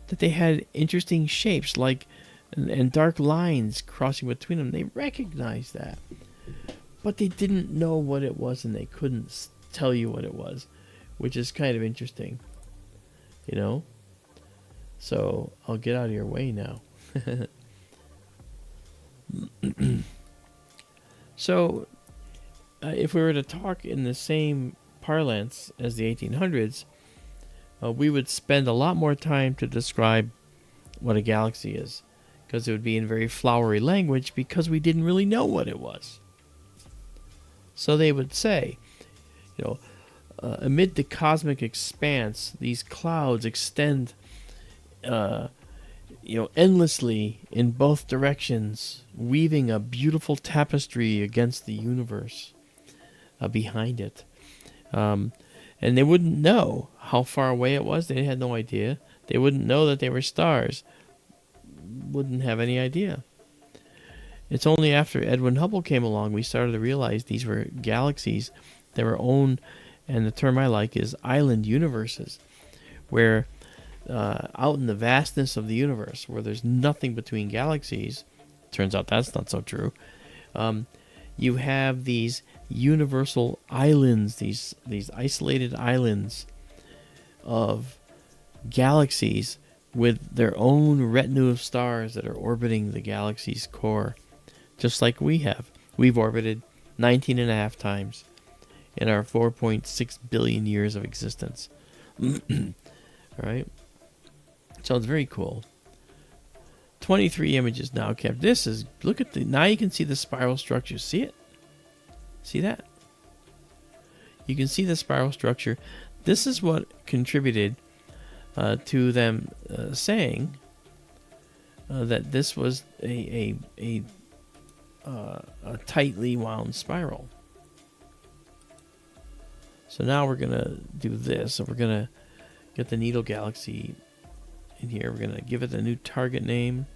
Speaker 2: that they had interesting shapes and dark lines crossing between them. They recognized that. But they didn't know what it was, and they couldn't tell you what it was, which is kind of interesting, you know? So I'll get out of your way now. So if we were to talk in the same parlance as the 1800s, we would spend a lot more time to describe what a galaxy is, because it would be in very flowery language, because we didn't really know what it was. So they would say, amid the cosmic expanse, these clouds extend, endlessly in both directions, weaving a beautiful tapestry against the universe behind it. And they wouldn't know how far away it was. They had no idea. They wouldn't know that they were stars. Wouldn't have any idea. It's only after Edwin Hubble came along we started to realize these were galaxies that were owned, and the term I like is island universes, where out in the vastness of the universe, where there's nothing between galaxies, turns out that's not so true, you have these universal islands, these isolated islands of galaxies with their own retinue of stars that are orbiting the galaxy's core, just like we have. We've orbited 19 and a half times in our 4.6 billion years of existence. All right? So it's very cool. 23 images now kept. Now you can see the spiral structure. See it? See that? You can see the spiral structure. This is what contributed to them saying that this was a tightly wound spiral. So now we're going to do this. So we're going to get the Needle Galaxy in here. We're going to give it a new target name.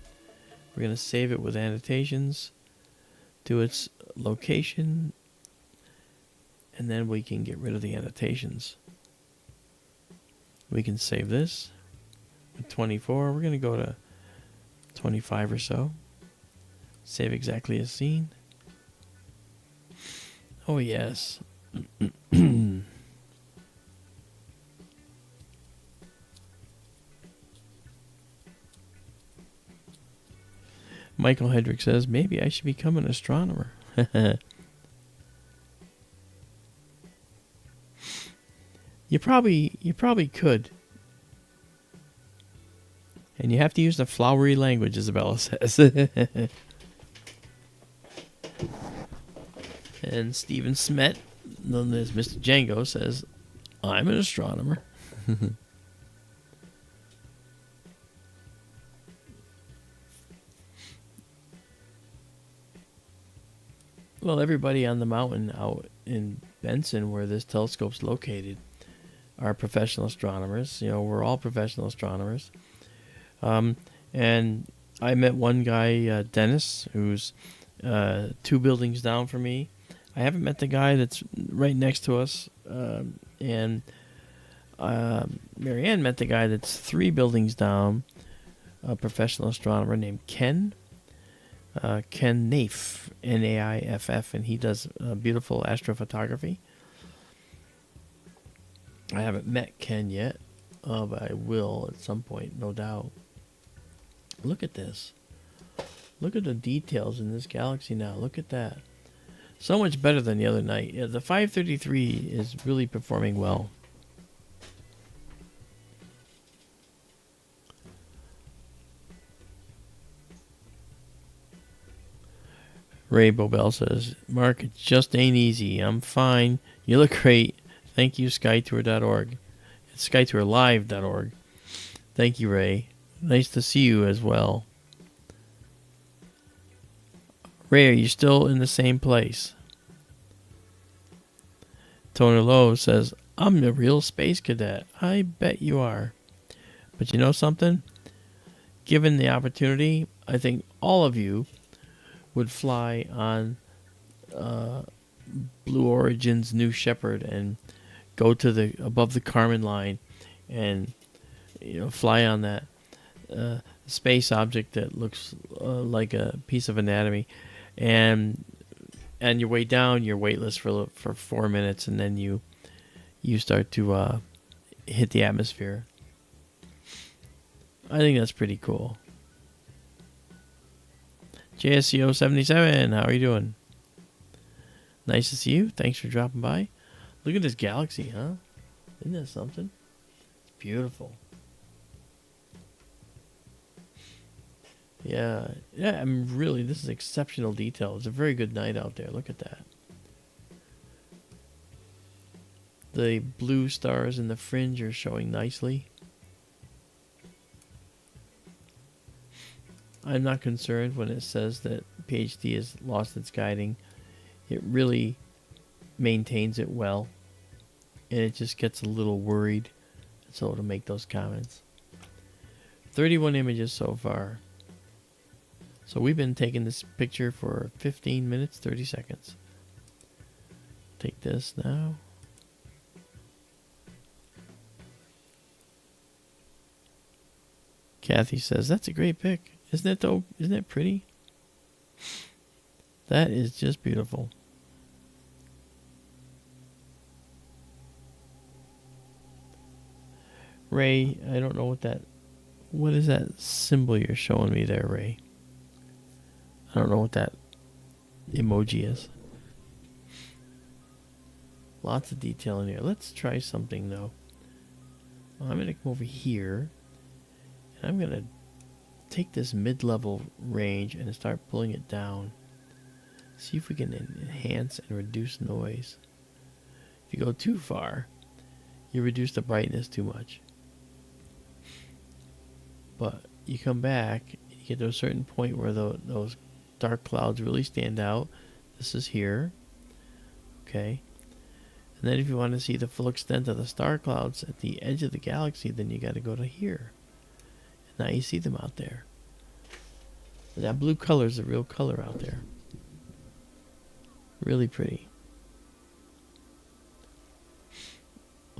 Speaker 2: We're going to save it with annotations to its location. And then we can get rid of the annotations. We can save this with 24. We're going to go to 25 or so. Save exactly as seen. Oh, yes. Michael Hedrick says, maybe I should become an astronomer. You probably could. And you have to use the flowery language, Isabella says. And Stephen Smet, known as Mr. Django, says, I'm an astronomer. Well, everybody on the mountain out in Benson, where this telescope's located, are professional astronomers. You know, we're all professional astronomers. And I met one guy, Dennis, who's 2 buildings down from me. I haven't met the guy that's right next to us. And Marianne met the guy that's 3 buildings down, a professional astronomer named Ken. Ken Naif, Naiff, and he does beautiful astrophotography. I haven't met Ken yet, but I will at some point, no doubt. Look at this. Look at the details in this galaxy now. Look at that. So much better than the other night. Yeah, the 533 is really performing well. Ray Bobel says, Mark, it just ain't easy. I'm fine. You look great. Thank you, skytour.org. It's skytourlive.org. Thank you, Ray. Nice to see you as well. Ray, are you still in the same place? Toner Lowe says, I'm a real space cadet. I bet you are. But you know something? Given the opportunity, I think all of you would fly on Blue Origin's New Shepard and go to the above the Kármán line, and fly on that space object that looks like a piece of anatomy, and your way down, you're weightless for 4 minutes, and then you start to hit the atmosphere. I think that's pretty cool. JSCO 77, how are you doing? Nice to see you. Thanks for dropping by. Look at this galaxy, huh? Isn't that something? It's beautiful. Yeah, I'm really, this is exceptional detail. It's a very good night out there. Look at that. The blue stars in the fringe are showing nicely. I'm not concerned when it says that PhD has lost its guiding. It really maintains it well, and it just gets a little worried, so to make those comments. 31 images so far. So we've been taking this picture for 15 minutes, 30 seconds. Take this now. Kathy says, that's a great pic. Isn't it though? Isn't it pretty? That is just beautiful. Ray, I don't know what is that symbol you're showing me there, Ray? I don't know what that emoji is. Lots of detail in here. Let's try something though. I'm going to come over here, and I'm going to take this mid-level range and start pulling it down. See if we can enhance and reduce noise. If you go too far, you reduce the brightness too much. But you come back, you get to a certain point where those dark clouds really stand out. This is here. Okay. And then if you want to see the full extent of the star clouds at the edge of the galaxy, then you got to go to here. Now you see them out there. That blue color is the real color out there. Really pretty.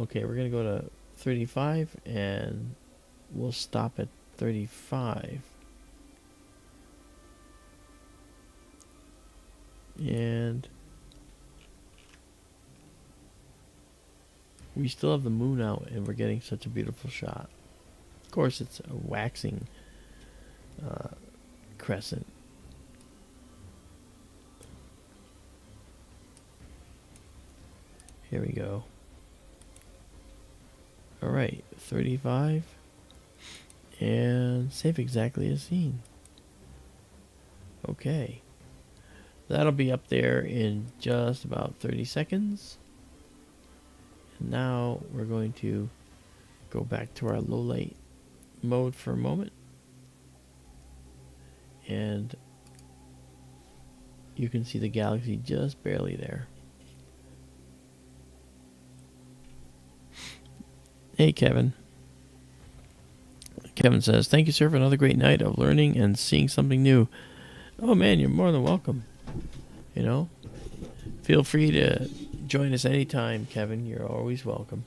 Speaker 2: Okay, we're going to go to 35, and we'll stop at 35. And we still have the moon out, and we're getting such a beautiful shot. Of course, it's a waxing crescent. Here we go. All right, 35. And save exactly as seen. Okay. That'll be up there in just about 30 seconds. And now we're going to go back to our low light mode for a moment. And you can see the galaxy just barely there. Hey, Kevin. Kevin says, thank you, sir, for another great night of learning and seeing something new. Oh, man, you're more than welcome. You know, feel free to join us anytime, Kevin. You're always welcome.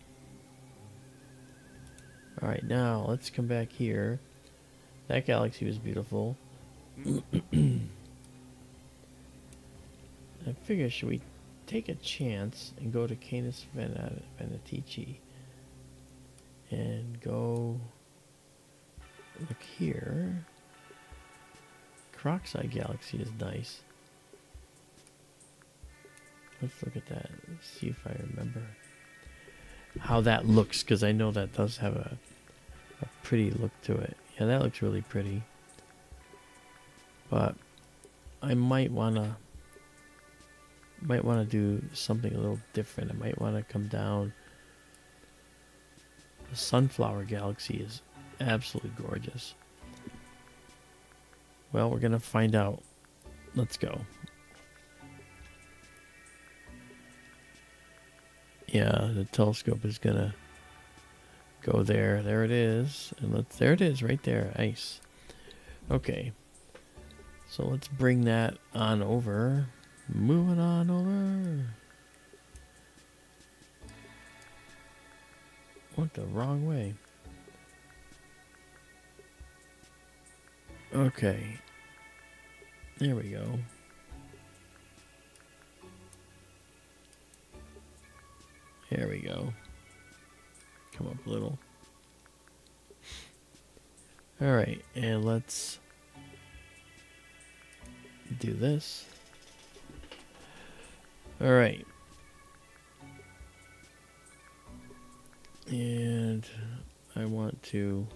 Speaker 2: All right, now let's come back here. That galaxy was beautiful. I figure, should we take a chance and go to Canis Venatici and go look here? Croxide Galaxy is nice. Let's look at that. Let's see if I remember how that looks, because I know that does have a pretty look to it. Yeah, that looks really pretty. But I might wanna do something a little different. I might want to come down. The Sunflower Galaxy is absolutely gorgeous. Well, we're gonna find out. Let's go. Yeah, the telescope is gonna go there. There it is. And there it is right there. Nice. Okay. So let's bring that on over. Moving on over. Went the wrong way. Okay. There we go. There we go. Come up a little. Alright, and let's do this. Alright. And I want to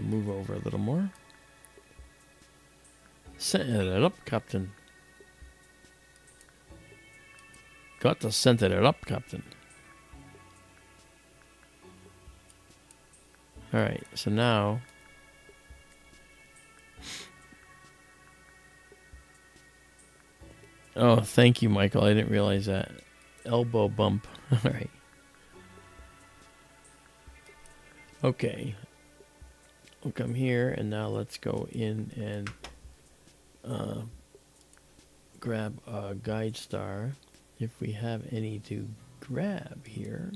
Speaker 2: move over a little more. Center it up, Captain. Got to center it up, Captain. Alright, so now oh, thank you, Michael. I didn't realize that. Elbow bump. Alright. Okay. We'll come here, and now let's go in and grab a guide star, if we have any to grab here.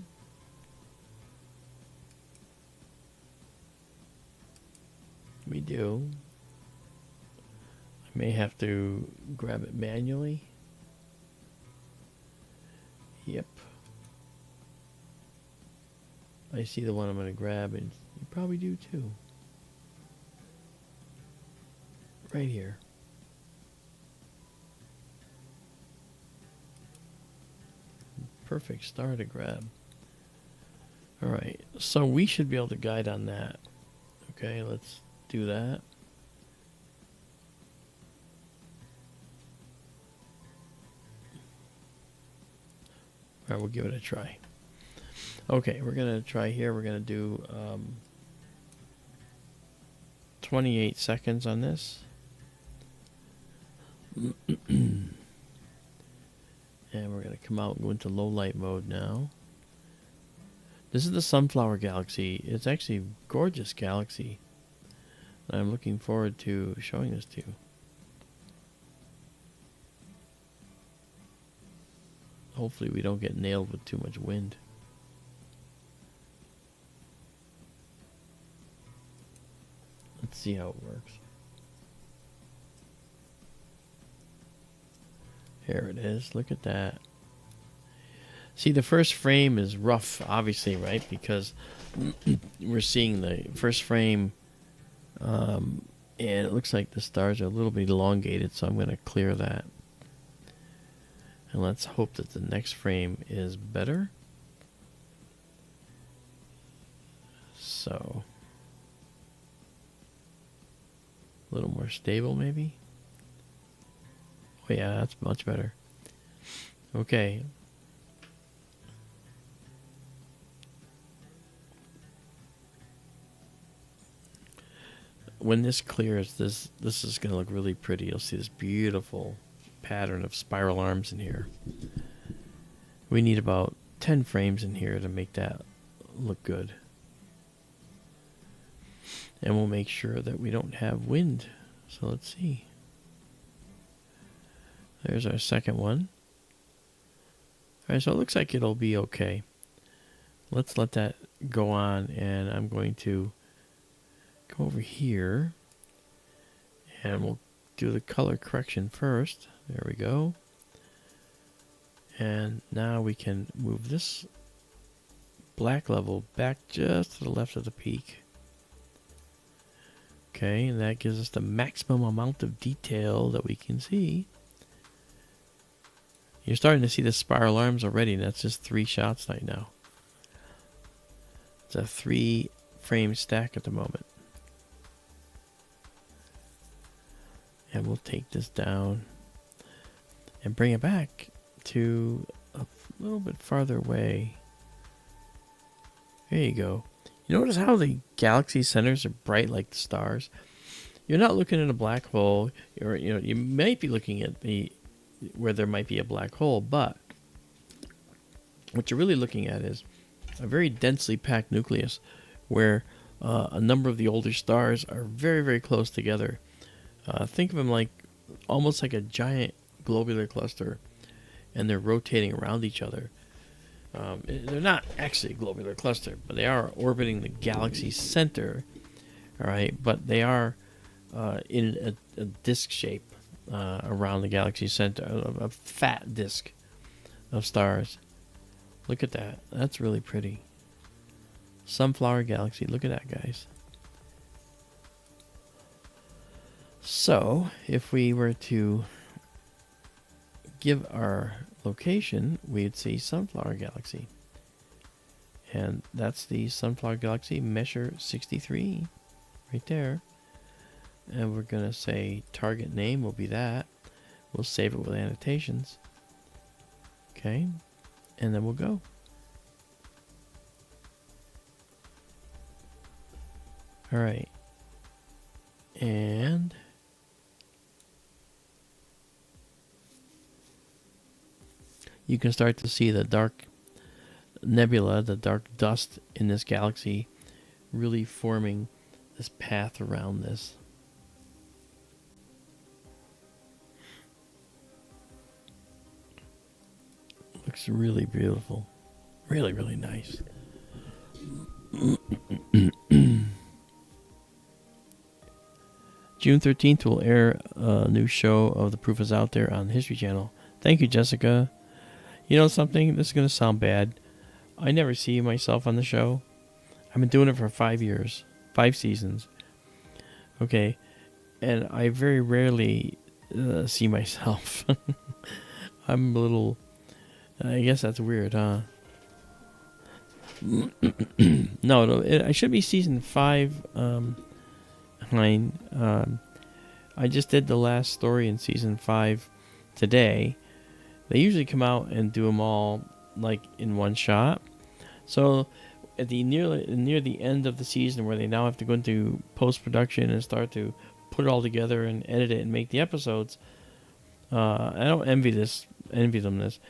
Speaker 2: We do. I may have to grab it manually. Yep. I see the one I'm going to grab, and you probably do too. Right here. Perfect star to grab. Alright, so we should be able to guide on that. Okay, let's do that. Alright, we'll give it a try. Okay, we're going to try here. We're going to do 28 seconds on this. And we're going to come out and go into low light mode now. This is the Sunflower Galaxy. It's actually a gorgeous galaxy. I'm looking forward to showing this to you. Hopefully we don't get nailed with too much wind. Let's see how it works. Here it is. Look at that. See, the first frame is rough, obviously, right? Because we're seeing the first frame, and it looks like the stars are a little bit elongated, so I'm going to clear that. And let's hope that the next frame is better. So, a little more stable maybe. Oh yeah, that's much better. Okay. When this clears, this is going to look really pretty. You'll see this beautiful pattern of spiral arms in here. We need about 10 frames in here to make that look good. And we'll make sure that we don't have wind. So let's see. There's our second one. Alright, so it looks like it'll be okay. Let's let that go on, and I'm going to go over here and we'll do the color correction first. There we go. And now we can move this black level back just to the left of the peak. Okay, and that gives us the maximum amount of detail that we can see. You're starting to see the spiral arms already, and that's just 3 shots right now. It's a 3-frame stack at the moment. And we'll take this down and bring it back to a little bit farther away. There you go. You notice how the galaxy centers are bright like the stars? You're not looking at a black hole. You might be looking at where there might be a black hole, but what you're really looking at is a very densely packed nucleus where a number of the older stars are very, very close together. Think of them like almost like a giant globular cluster, and they're rotating around each other. They're not actually a globular cluster, but they are orbiting the galaxy center. All right, but they are in a disk shape around the galaxy center, a fat disk of stars. Look at that. That's really pretty. Sunflower galaxy. Look at that, guys. So, if we were to give our location, we'd see Sunflower Galaxy. And that's the Sunflower Galaxy Measure 63 right there. And we're going to say target name will be that. We'll save it with annotations. Okay. And then we'll go. All right. And you can start to see the dark nebula, the dark dust in this galaxy, really forming this path around this. Looks really beautiful. Really, really nice. June 13th will air a new show of The Proof Is Out There on the History Channel. Thank you, Jessica. You know something? This is going to sound bad. I never see myself on the show. I've been doing it for 5 years. 5 seasons. Okay. And I very rarely see myself. I'm a little... I guess that's weird, huh? No, I should be season 5. I just did the last story in season 5 today. They usually come out and do them all like in one shot. So at the near the end of the season, where they now have to go into post-production and start to put it all together and edit it and make the episodes, I don't envy them this.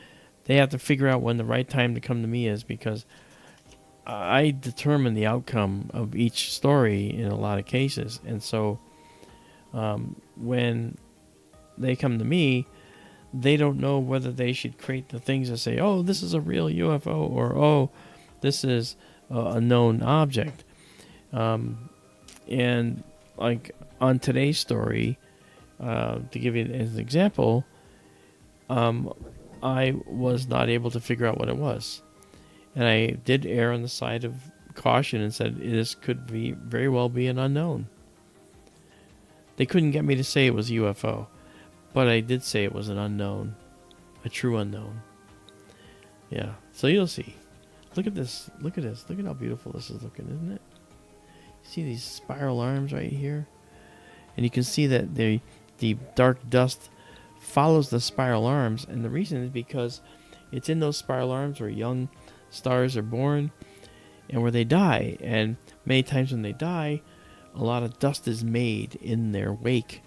Speaker 2: They have to figure out when the right time to come to me is, because I determine the outcome of each story in a lot of cases. And so when they come to me, they don't know whether they should create the things that say, oh, this is a real UFO, or oh, this is a known object. And like on today's story, to give you an example, I was not able to figure out what it was. And I did err on the side of caution and said this could very well be an unknown. They couldn't get me to say it was a UFO, but I did say it was an unknown. a true unknown. Yeah, so you'll see. Look at this. Look at this. Look at how beautiful this is looking, isn't it? You see these spiral arms right here? And you can see that the dark dust follows the spiral arms. And the reason is because it's in those spiral arms where young stars are born and where they die. And many times when they die, a lot of dust is made in their wake.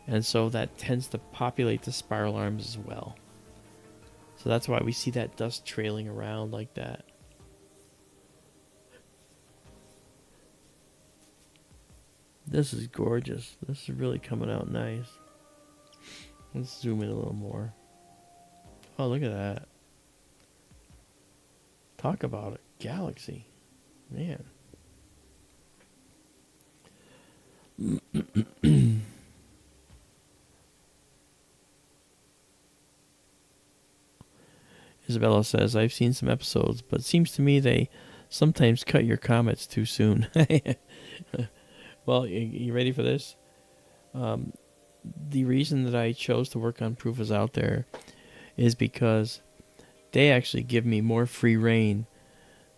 Speaker 2: And so that tends to populate the spiral arms as well. So that's why we see that dust trailing around like that. This is gorgeous. This is really coming out nice. Let's zoom in a little more. Oh, look at that. Talk about a galaxy. Man. Isabella says, I've seen some episodes, but it seems to me they sometimes cut your comments too soon. Well, you ready for this? The reason that I chose to work on Proof Is Out There is because they actually give me more free reign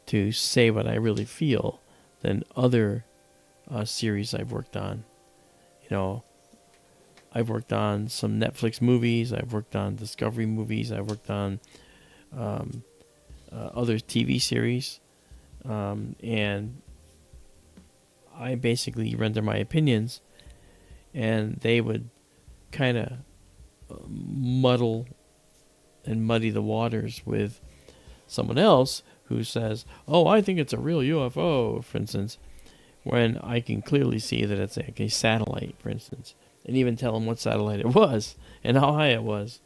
Speaker 2: to say what I really feel than other series I've worked on. You know, I've worked on some Netflix movies, I've worked on Discovery movies, I've worked on other TV series, and I basically render my opinions, and they would kind of muddy the waters with someone else who says, oh, I think it's a real UFO, for instance, when I can clearly see that it's like a satellite, for instance, and even tell them what satellite it was and how high it was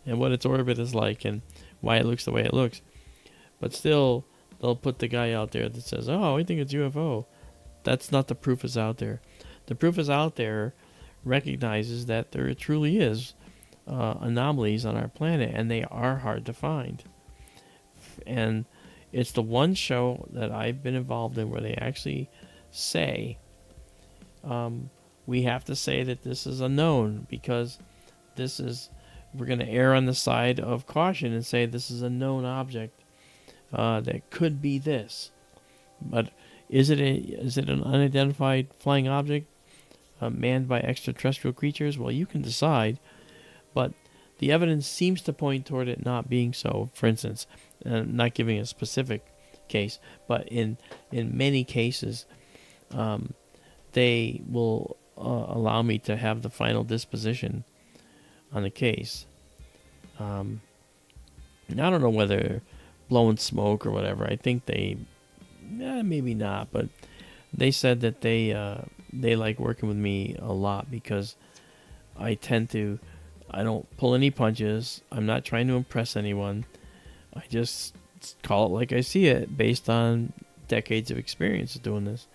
Speaker 2: and what its orbit is like and why it looks the way it looks. But still, they'll put the guy out there that says, oh, I think it's UFO. That's not the Proof Is Out There. The Proof Is Out There recognizes that there truly is anomalies on our planet, and they are hard to find. And it's the one show that I've been involved in where they actually say, we have to say that this is unknown because we're going to err on the side of caution and say this is a known object that could be this. But is it an unidentified flying object manned by extraterrestrial creatures? Well, you can decide, but the evidence seems to point toward it not being so. For instance, not giving a specific case, but in many cases, they will allow me to have the final disposition on the case. I don't know whether blowing smoke or whatever. I think they, maybe not, but they said that they like working with me a lot because I don't pull any punches. I'm not trying to impress anyone. I just call it like I see it based on decades of experience of doing this.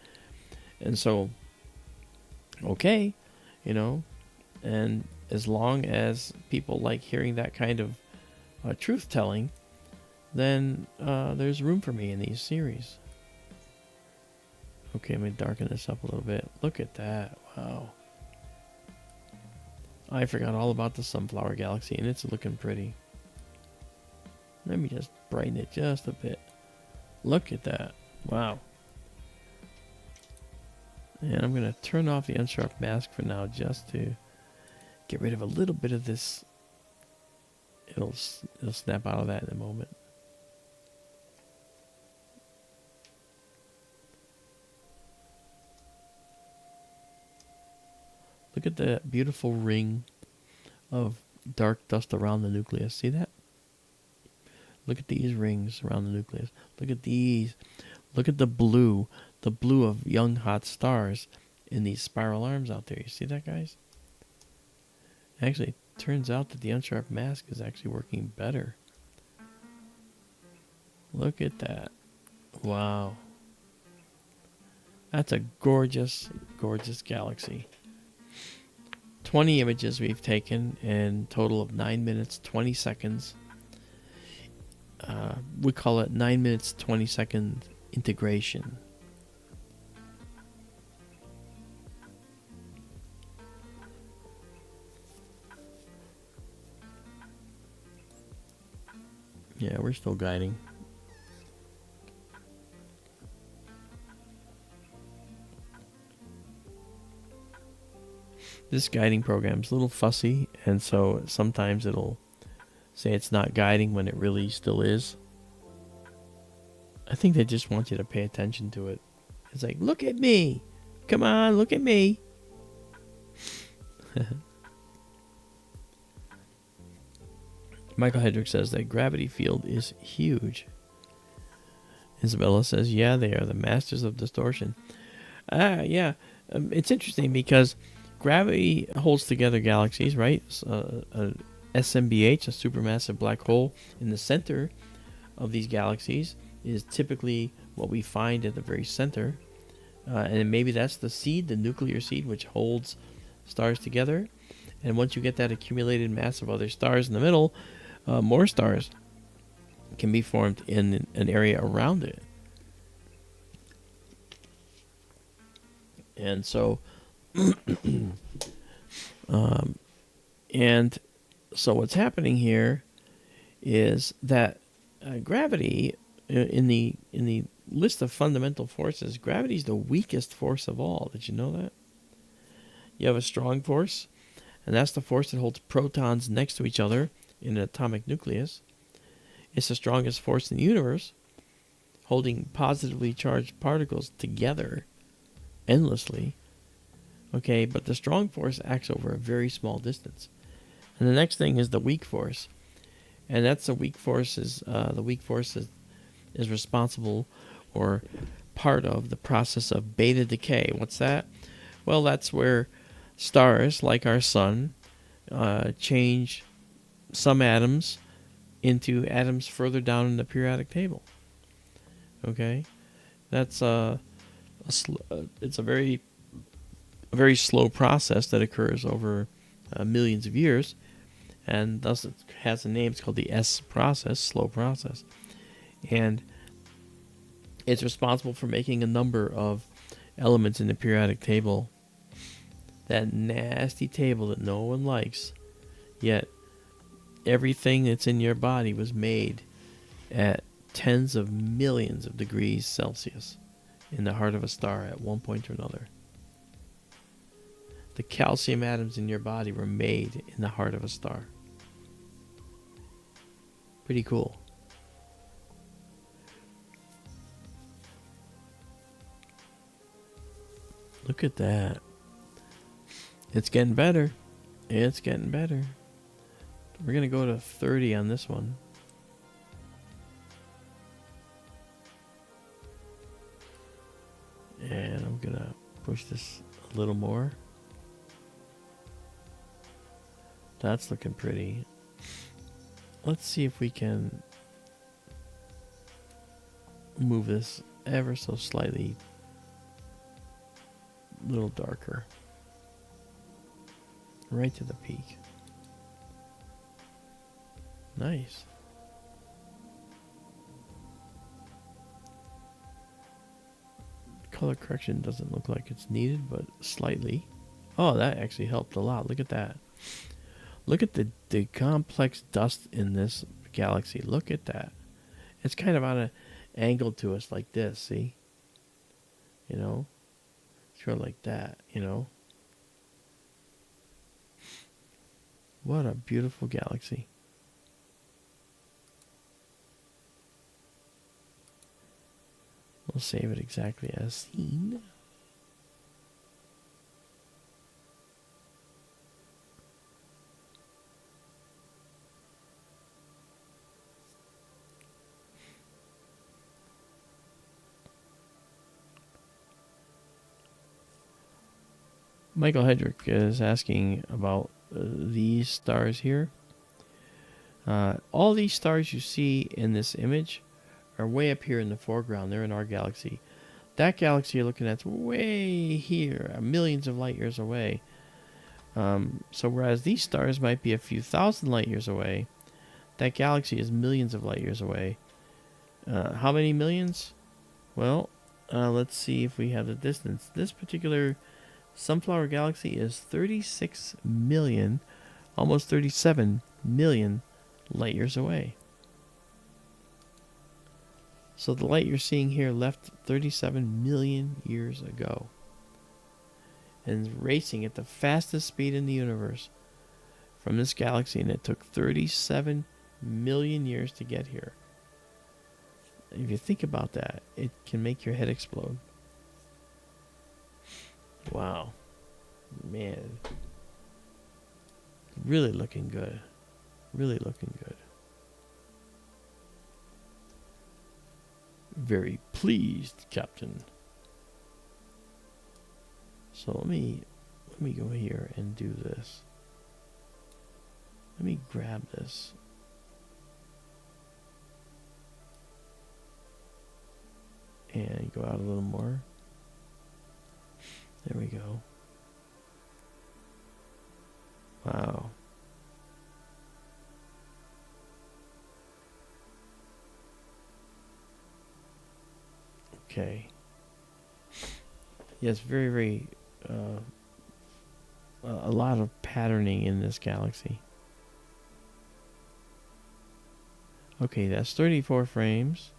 Speaker 2: And so, okay, and as long as people like hearing that kind of truth telling, then there's room for me in these series. Okay, I'm going to darken this up a little bit. Look at that. Wow. I forgot all about the sunflower galaxy, and it's looking pretty. Let me just brighten it just a bit. Look at that. Wow. And I'm going to turn off the unsharp mask for now just to get rid of a little bit of this. It'll snap out of that in a moment. Look at the beautiful ring of dark dust around the nucleus. See that? Look at these rings around the nucleus. Look at these. Look at the blue of young hot stars in these spiral arms out there. You see that, guys? Actually, it turns out that the unsharp mask is actually working better. Look at that. Wow. That's a gorgeous, gorgeous galaxy. 20 images we've taken in total of 9 minutes, 20 seconds. We call it 9 minutes, 20 second integration. Yeah, we're still guiding. This guiding program is a little fussy, and so sometimes it'll say it's not guiding when it really still is. I think they just want you to pay attention to it. It's like, look at me. Come on, look at me. Michael Hedrick says that gravity field is huge. Isabella says, yeah, they are the masters of distortion. Yeah. It's interesting because gravity holds together galaxies, right? A SMBH, a supermassive black hole in the center of these galaxies, is typically what we find at the very center. And maybe that's the seed, the nuclear seed, which holds stars together. And once you get that accumulated mass of other stars in the middle, more stars can be formed in an area around it. And so, and so what's happening here is that gravity, in the list of fundamental forces, gravity is the weakest force of all. Did you know that? You have a strong force, and that's the force that holds protons next to each other in an atomic nucleus. It's the strongest force in the universe, holding positively charged particles together endlessly. Okay, but the strong force acts over a very small distance. And the next thing is the weak force. And that's the weak force is responsible or part of the process of beta decay. What's that? Well, that's where stars like our sun change some atoms into atoms further down in the periodic table. Okay, that's it's a very slow process that occurs over millions of years, and thus it has a name. It's called the S process, slow process, and it's responsible for making a number of elements in the periodic table. That nasty table that no one likes, yet everything that's in your body was made at tens of millions of degrees Celsius in the heart of a star at one point or another. The calcium atoms in your body were made in the heart of a star. Pretty cool. Look at that. It's getting better. It's getting better. We're going to go to 30 on this one. And I'm going to push this a little more. That's looking pretty. Let's see if we can move this ever so slightly a little darker. Right to the peak. Nice. Color correction doesn't look like it's needed, but slightly. Oh, that actually helped a lot. Look at that. Look at the complex dust in this galaxy. Look at that. It's kind of on an angle to us like this, see? You know? Sort of like that, you know? What a beautiful galaxy. We'll save it exactly as seen. Michael Hedrick is asking about these stars here. All these stars you see in this image are way up here in the foreground. They're in our galaxy. That galaxy you're looking at is way here, millions of light years away. So whereas these stars might be a few thousand light years away, that galaxy is millions of light years away. How many millions? Well, let's see if we have the distance. This particular Sunflower Galaxy is 36 million, almost 37 million light years away. So the light you're seeing here left 37 million years ago and is racing at the fastest speed in the universe from this galaxy, and it took 37 million years to get here. If you think about that, it can make your head explode. Wow. Man. Really looking good. Really looking good. Very pleased, Captain. So let me go here and do this. Let me grab this. And go out a little more. There we go. Wow. Okay. Yes, very, very, a lot of patterning in this galaxy. Okay, that's 34 frames.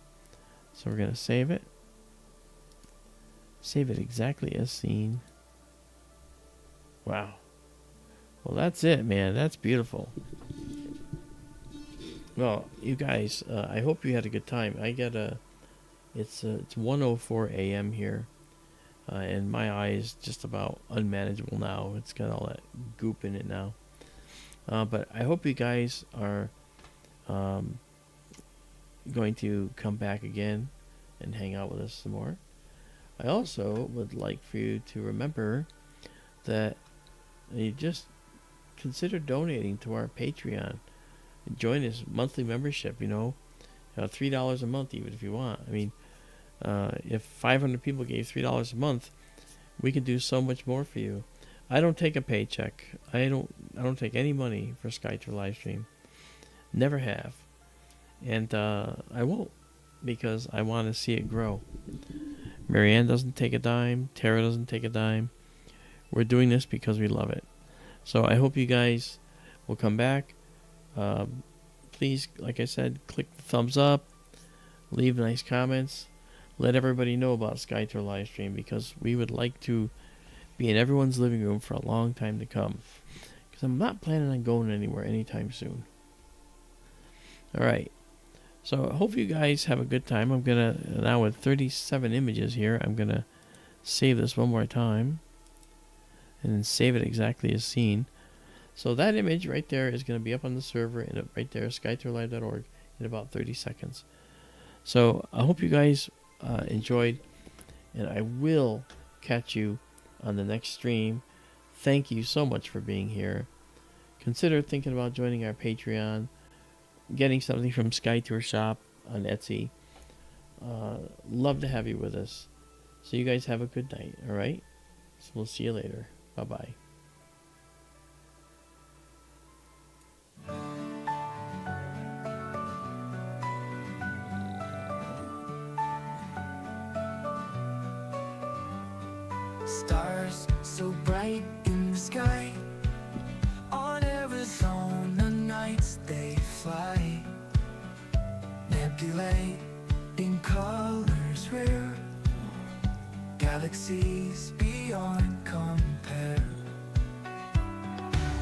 Speaker 2: So we're going to save it. Save it exactly as seen. Wow. Well, that's it, man. That's beautiful. Well, you guys, I hope you had a good time. It's 1:04 a.m. here, and my eye is just about unmanageable now. It's got all that goop in it now. But I hope you guys are going to come back again and hang out with us some more. I also would like for you to remember that you just consider donating to our Patreon. Join this monthly membership, $3 a month even if you want. I mean, if 500 people gave $3 a month, we could do so much more for you. I don't take a paycheck. I don't take any money for SkyTour Livestream. Never have. And I won't, because I want to see it grow. Marianne doesn't take a dime. Tara doesn't take a dime. We're doing this because we love it. So I hope you guys will come back. Please, like I said, click the thumbs up. Leave nice comments. Let everybody know about SkyTour Livestream, because we would like to be in everyone's living room for a long time to come. Because I'm not planning on going anywhere anytime soon. Alright. So I hope you guys have a good time. I'm going to, now with 37 images here, I'm going to save this one more time. And then save it exactly as seen. So that image right there is going to be up on the server, and right there, skytourlive.org, in about 30 seconds. So I hope you guys enjoyed, and I will catch you on the next stream. Thank you so much for being here. Consider thinking about joining our Patreon, getting something from SkyTour Shop on Etsy. Love to have you with us. So you guys have a good night, alright? So we'll see you later. Bye-bye.
Speaker 1: Stars so bright in the sky, on Arizona nights they fly. Nebulae in colors rare, galaxies beyond compare.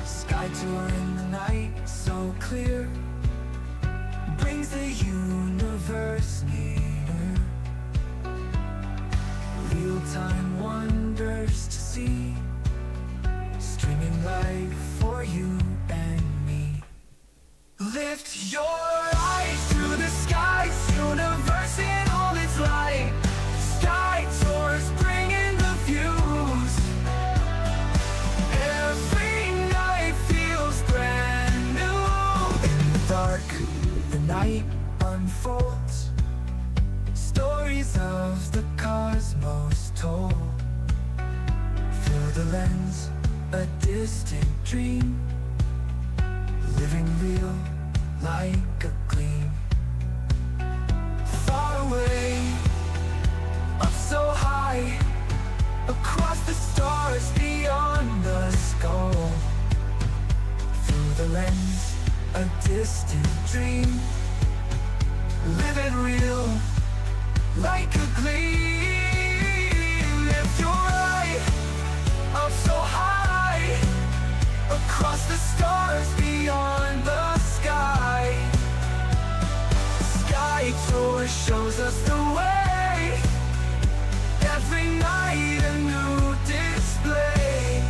Speaker 1: Sky tour in the night so clear, brings the universe near. Real-time wonders to see, streaming light for you and me. Lift your eyes to the skies, universe in all its light. Sky tours bringing the views. Every night feels brand new. In the dark, the night unfolds, stories of the cosmos told. Through the lens, a distant dream, living real like a gleam. Far away, up so high, across the stars beyond the skull. Through the lens, a distant dream, living real like a gleam. Lift your eye up so high, across the stars beyond the sky. Sky tour shows us the way, every night a new display.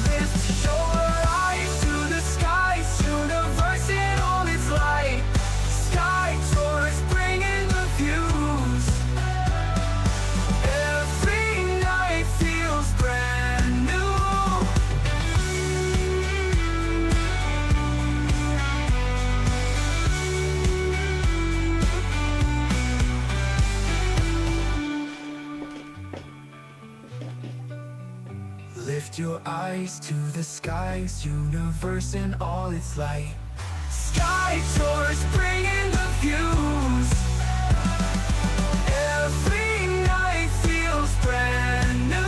Speaker 1: Lift your eyes to the skies, universe in all its light. Sky tours bringing the views, every night feels brand new. Lift your eyes to the skies, universe in all its light. Sky tours bringing the views, every night feels brand new.